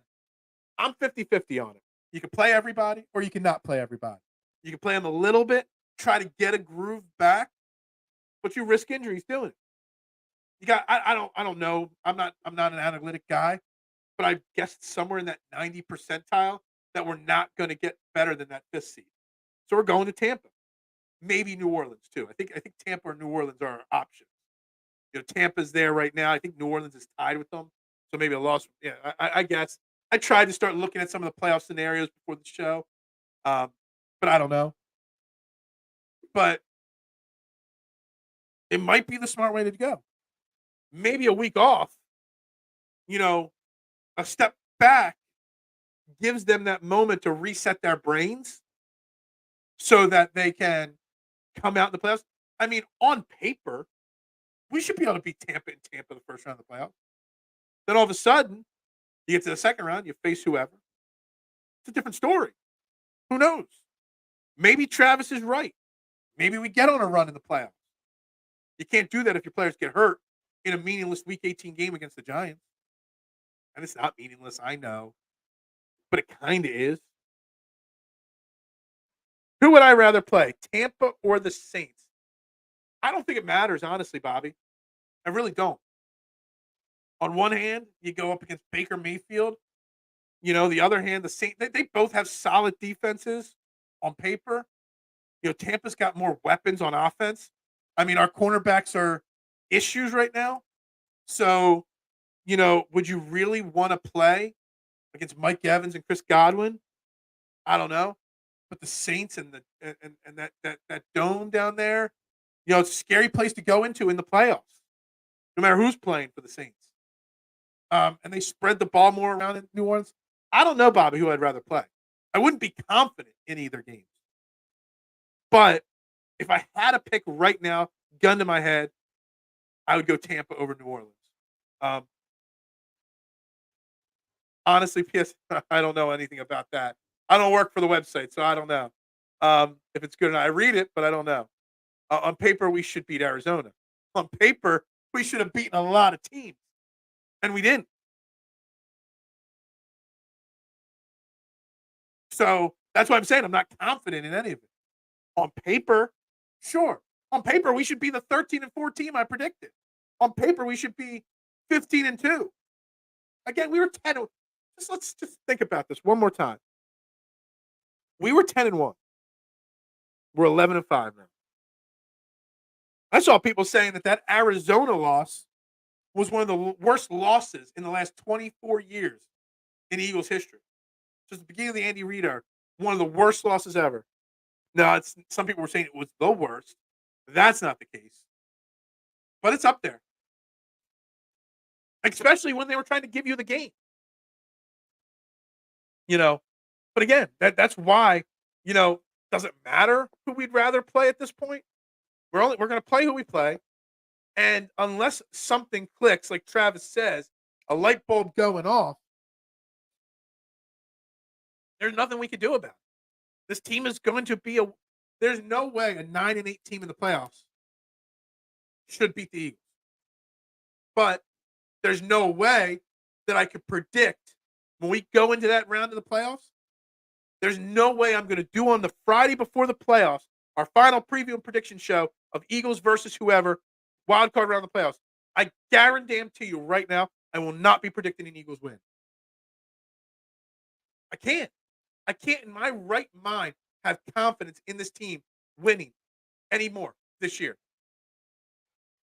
Speaker 1: I'm 50-50 on it. You can play everybody or you can not play everybody. You can play them a little bit, try to get a groove back, but you risk injuries doing it. I don't know. I'm not an analytic guy, but I guess somewhere in that 90 percentile that we're not going to get better than that 5th seed. So we're going to Tampa. Maybe New Orleans too. I think Tampa or New Orleans are our options. Tampa's there right now. I think New Orleans is tied with them. So maybe a loss. Yeah, I guess. I tried to start looking at some of the playoff scenarios before the show, but I don't know. But it might be the smart way to go. Maybe a week off, a step back gives them that moment to reset their brains so that they can come out in the playoffs. I mean, on paper, we should be able to beat Tampa in Tampa the first round of the playoffs. Then all of a sudden, you get to the second round, you face whoever. It's a different story. Who knows? Maybe Travis is right. Maybe we get on a run in the playoffs. You can't do that if your players get hurt in a meaningless Week 18 game against the Giants. And it's not meaningless, I know. But it kind of is. Who would I rather play, Tampa or the Saints? I don't think it matters, honestly, Bobby. I really don't. On one hand, you go up against Baker Mayfield. The other hand, the Saints, they both have solid defenses on paper. Tampa's got more weapons on offense. I mean, our cornerbacks are issues right now. So, would you really want to play against Mike Evans and Chris Godwin? I don't know. But the Saints and that dome down there, it's a scary place to go into in the playoffs, no matter who's playing for the Saints. And they spread the ball more around in New Orleans. I don't know, Bobby, who I'd rather play. I wouldn't be confident in either game. But if I had to pick right now, gun to my head, I would go Tampa over New Orleans. Honestly, PS, I don't know anything about that. I don't work for the website, so I don't know if it's good or not. I read it, but I don't know. On paper, we should beat Arizona. On paper, we should have beaten a lot of teams, and we didn't. So that's why I'm saying I'm not confident in any of it. On paper, sure. On paper, we should be the 13-4 team I predicted. On paper, we should be 15-2. Again, we were 10. Let's just think about this one more time. We were 10-1. We're 11-5 now. I saw people saying that Arizona loss was one of the worst losses in the last 24 years in Eagles history. Just the beginning of the Andy Reid era, one of the worst losses ever. Now, some people were saying it was the worst. That's not the case, but it's up there, especially when they were trying to give you the game. You know, but again, that's why, doesn't matter who we'd rather play at this point. We're going to play who we play, and unless something clicks, like Travis says, a light bulb going off, there's nothing we can do about it. This team is going to be there's no way a 9-8 team in the playoffs should beat the Eagles. But there's no way that I could predict when we go into that round of the playoffs. There's no way I'm going to do on the Friday before the playoffs, our final preview and prediction show of Eagles versus whoever, wild card round of the playoffs. I guarantee you right now, I will not be predicting an Eagles win. I can't in my right mind have confidence in this team winning anymore this year.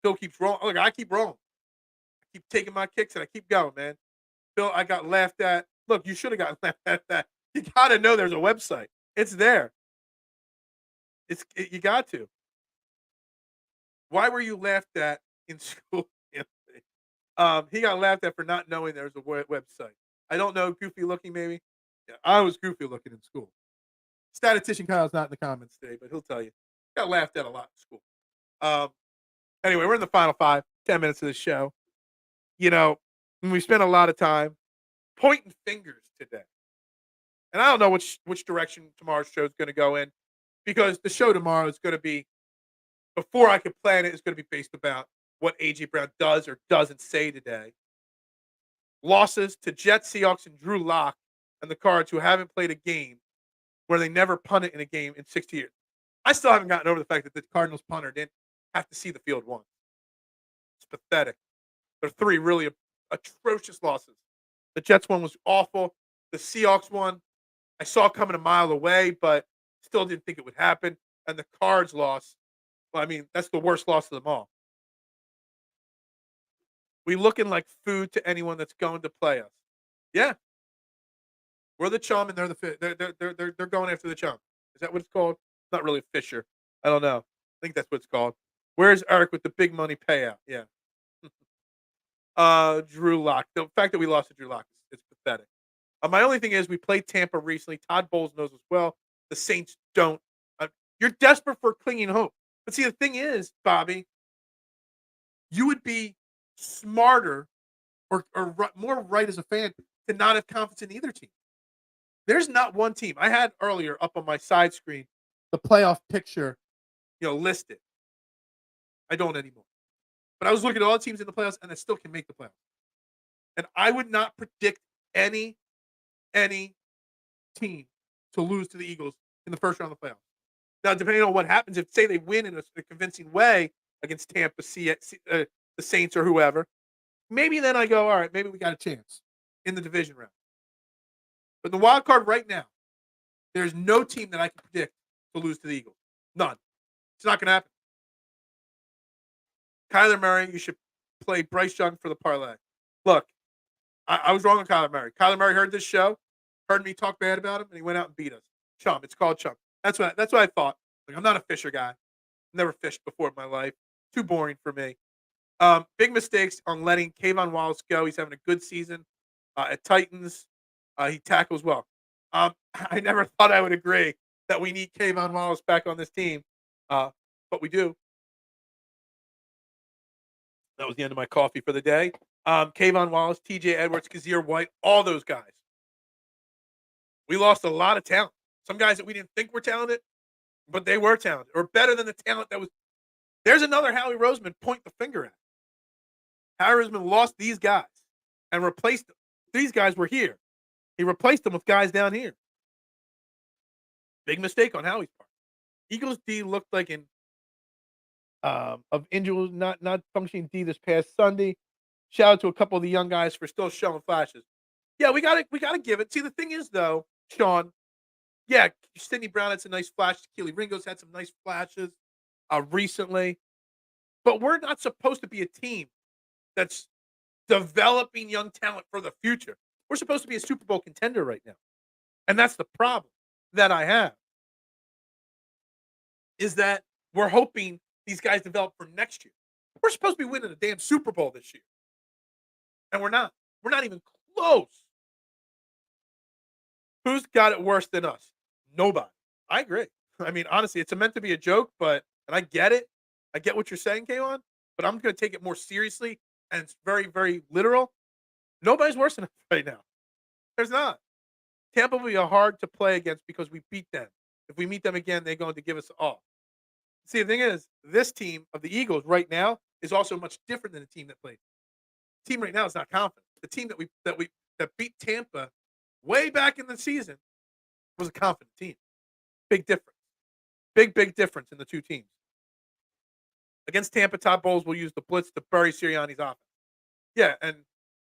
Speaker 1: Phil keeps rolling. Look, I keep rolling. I keep taking my kicks and I keep going, man. Phil, I got laughed at. Look, you should have gotten laughed at that. You got to know there's a website. It's there. You got to. Why were you laughed at in school? He got laughed at for not knowing there's a website. I don't know, goofy looking maybe. Yeah, I was goofy looking in school. Statistician Kyle's not in the comments today, but he'll tell you. Got laughed at a lot in school. Anyway, we're in the final 10 minutes of the show. We spent a lot of time pointing fingers today. And I don't know which direction tomorrow's show is going to go in, because the show tomorrow is going to be, before I can plan it, is going to be based about what A.J. Brown does or doesn't say today. Losses to Jets, Seahawks, and Drew Lock and the Cards, who haven't played a game where they never punted in a game in 60 years. I still haven't gotten over the fact that the Cardinals punter didn't have to see the field once. It's pathetic. There are 3 really atrocious losses. The Jets one was awful. The Seahawks one, I saw coming a mile away, but still didn't think it would happen. And the Cards loss, well, I mean, that's the worst loss of them all. We looking like food to anyone that's going to play us. Yeah. We're the chum, and they're the fish. They're going after the chum. Is that what it's called? Not really Fisher. I don't know. I think that's what it's called. Where's Eric with the big money payout? Yeah. Drew Lock. The fact that we lost to Drew Lock is pathetic. My only thing is we played Tampa recently. Todd Bowles knows as well. The Saints don't. You're desperate for clinging hope. But see, the thing is, Bobby, you would be smarter or more right as a fan to not have confidence in either team. There's not one team. I had earlier up on my side screen the playoff picture, listed. I don't anymore. But I was looking at all the teams in the playoffs, and I still can make the playoffs. And I would not predict any team to lose to the Eagles in the first round of the playoffs. Now, depending on what happens, if say they win in a convincing way against Tampa, the Saints, or whoever, maybe then I go, all right, maybe we got a chance in the division round. But the wild card right now, there's no team that I can predict to lose to the Eagles. None. It's not going to happen. Kyler Murray, you should play Bryce Young for the parlay. Look, I was wrong on Kyler Murray. Kyler Murray heard this show, heard me talk bad about him, and he went out and beat us. Chum. It's called chum. That's what I thought. Like, I'm not a Fisher guy. Never fished before in my life. Too boring for me. Big mistakes on letting Kayvon Wallace go. He's having a good season at Titans. He tackles well. I never thought I would agree that we need Kayvon Wallace back on this team, but we do. That was the end of my coffee for the day. Kayvon Wallace, T.J. Edwards, Kazir White, all those guys. We lost a lot of talent. Some guys that we didn't think were talented, but they were talented, or better than the talent that was. There's another Howie Roseman point the finger at. Howie Roseman lost these guys and replaced them. These guys were here. He replaced them with guys down here. Big mistake on Howie's part. Eagles D looked like of injuries, not functioning D this past Sunday. Shout out to a couple of the young guys for still showing flashes. Yeah, we gotta give it. See, the thing is though, Sean. Yeah, Sidney Brown had some nice flashes. Keely Ringo's had some nice flashes recently. But we're not supposed to be a team that's developing young talent for the future. We're supposed to be a Super Bowl contender right now. And that's the problem. that I have is that we're hoping these guys develop for next year. We're supposed to be winning a damn Super Bowl this year, and we're not. We're not even close. Who's got it worse than us? Nobody. I agree. I mean, honestly, it's meant to be a joke, but and I get it. I get what you're saying, Kayvon, but I'm going to take it more seriously, and it's very, very literal. Nobody's worse than us right now. There's not. Tampa will be hard to play against because we beat them. If we meet them again, they're going to give us all. See, the thing is, this team of the Eagles right now is also much different than the team that played. The team right now is not confident. The team that beat Tampa way back in the season was a confident team. Big difference. Big difference in the two teams. Against Tampa, Todd Bowles will use the blitz to bury Sirianni's offense. Yeah, and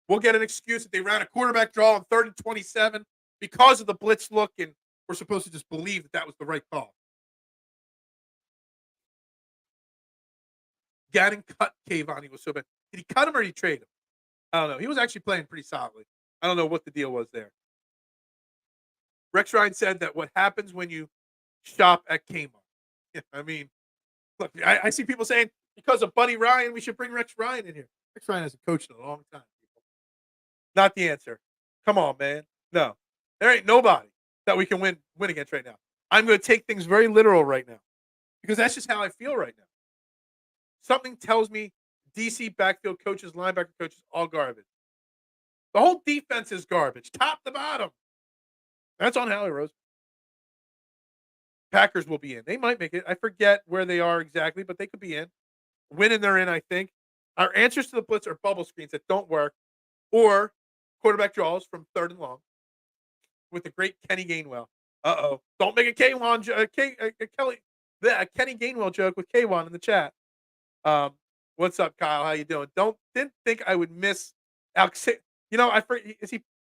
Speaker 1: we'll get an excuse that they ran a quarterback draw on 3rd and 27 because of the blitz look, and we're supposed to just believe that was the right call. Gannon cut Kayvon. He was so bad. Did he cut him or did he trade him? I don't know. He was actually playing pretty solidly. I don't know what the deal was there. Rex Ryan said that what happens when you shop at Kmart. Yeah, I mean, look, I see people saying because of Buddy Ryan, we should bring Rex Ryan in here. Rex Ryan hasn't coached in a long time. People. Not the answer. Come on, man. No, there ain't nobody that we can win against right now. I'm going to take things very literal right now because that's just how I feel right now. Something tells me DC backfield coaches, linebacker coaches, all garbage. The whole defense is garbage, top to bottom. That's on Howie Rose. Packers will be in. They might make it. I forget where they are exactly, but they could be in. Winning, they're in, I think. Our answers to the blitz are bubble screens that don't work or quarterback draws from 3rd and long with the great Kenny Gainwell. Uh-oh. Don't make a Kenny Gainwell joke with K1 in the chat. What's up, Kyle? How you doing? Didn't think I would miss Alex. You know,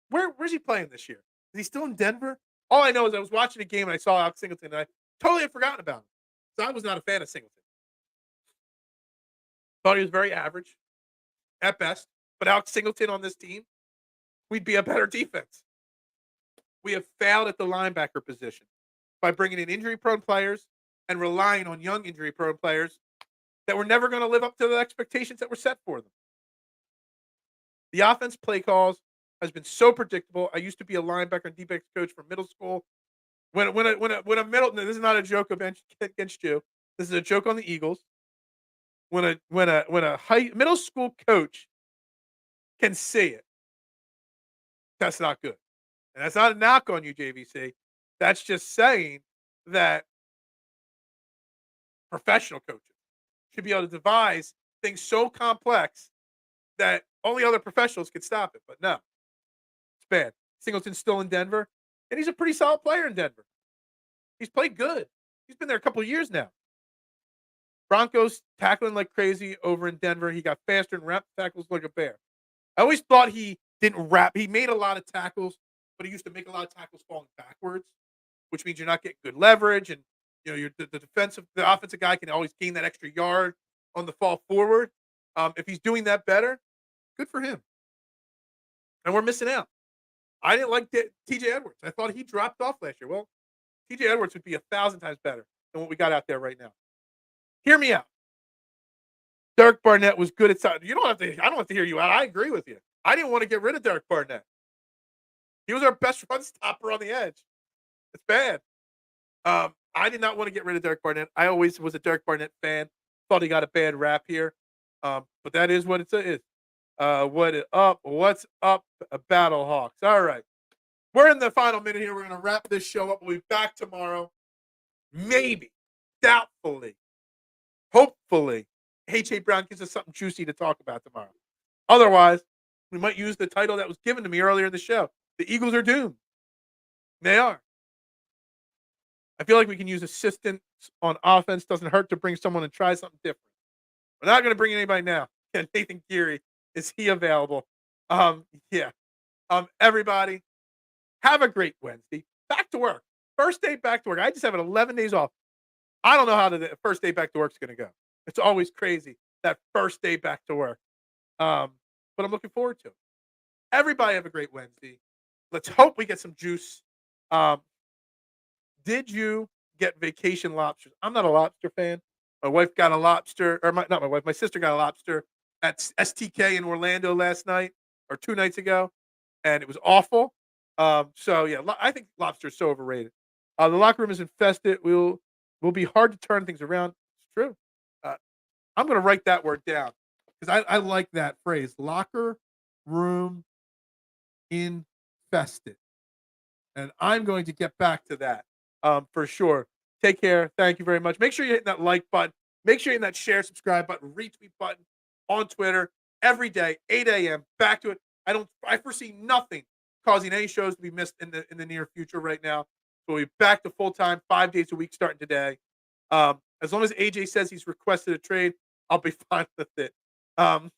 Speaker 1: where's he playing this year? Is he still in Denver? All I know is I was watching a game and I saw Alex Singleton and I totally had forgotten about him. So I was not a fan of Singleton. Thought he was very average at best. But Alex Singleton on this team, we'd be a better defense. We have failed at the linebacker position by bringing in injury-prone players and relying on young injury-prone players that were never going to live up to the expectations that were set for them. The offense play calls has been so predictable. I used to be a linebacker and D-backs coach for middle school. When a middle, no, this is not a joke against you. This is a joke on the Eagles. When a middle school coach can see it, that's not good. And that's not a knock on you, JVC. That's just saying that professional coaches should be able to devise things so complex that only other professionals can stop it. But no, it's bad. Singleton's still in Denver, and he's a pretty solid player in Denver. He's played good. He's been there a couple of years now. Broncos tackling like crazy over in Denver. He got faster and wrapped tackles like a bear. I always thought he didn't wrap. He made a lot of tackles, but he used to make a lot of tackles falling backwards, which means you're not getting good leverage. And, you know, the offensive guy can always gain that extra yard on the fall forward. If he's doing that better, good for him. And we're missing out. I didn't like TJ Edwards. I thought he dropped off last year. Well, TJ Edwards would be 1,000 times better than what we got out there right now. Hear me out. Derek Barnett was good at time. I don't have to hear you out. I agree with you. I didn't want to get rid of Derek Barnett. He was our best run stopper on the edge. It's bad. I did not want to get rid of Derek Barnett. I always was a Derek Barnett fan. Thought he got a bad rap here. But that is what it is. What's up, Battlehawks? All right. We're in the final minute here. We're going to wrap this show up. We'll be back tomorrow. Maybe. Doubtfully. Hopefully. H.A. Brown gives us something juicy to talk about tomorrow. Otherwise, we might use the title that was given to me earlier in the show. The Eagles are doomed. They are. I feel like we can use assistance on offense. Doesn't hurt to bring someone and try something different. We're not going to bring anybody now. Nathan Geary, is he available? Yeah. Everybody, have a great Wednesday. Back to work. First day back to work. I just have 11 days off. I don't know how the first day back to work is going to go. It's always crazy, that first day back to work. But I'm looking forward to it. Everybody have a great Wednesday. Let's hope we get some juice. Did you get vacation lobsters? I'm not a lobster fan. My wife got a lobster, or not my wife, my sister got a lobster at STK in Orlando last night or 2 nights ago, and it was awful. So yeah, I think lobster is so overrated. The locker room is infested. Will be hard to turn things around. It's true. Uh, I'm going to write that word down because I like that phrase. Locker room infested. And I'm going to get back to that for sure. Take care. Thank you very much. Make sure you hit that like button. Make sure you hit that share, subscribe button, retweet button on Twitter every day, 8 a.m. Back to it. I foresee nothing causing any shows to be missed in the near future right now. So we'll be back to full time, 5 days a week starting today. As long as AJ says he's requested a trade, I'll be fine with it. Um,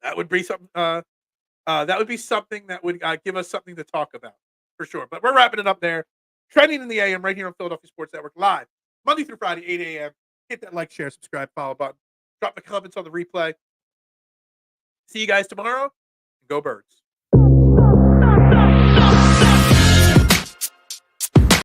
Speaker 1: that would be something. That would be something that would give us something to talk about for sure. But we're wrapping it up there. Trending in the AM right here on Philadelphia Sports Network live Monday through Friday, 8 a.m. Hit that like, share, subscribe, follow button. Drop the comments on the replay. See you guys tomorrow. Go Birds.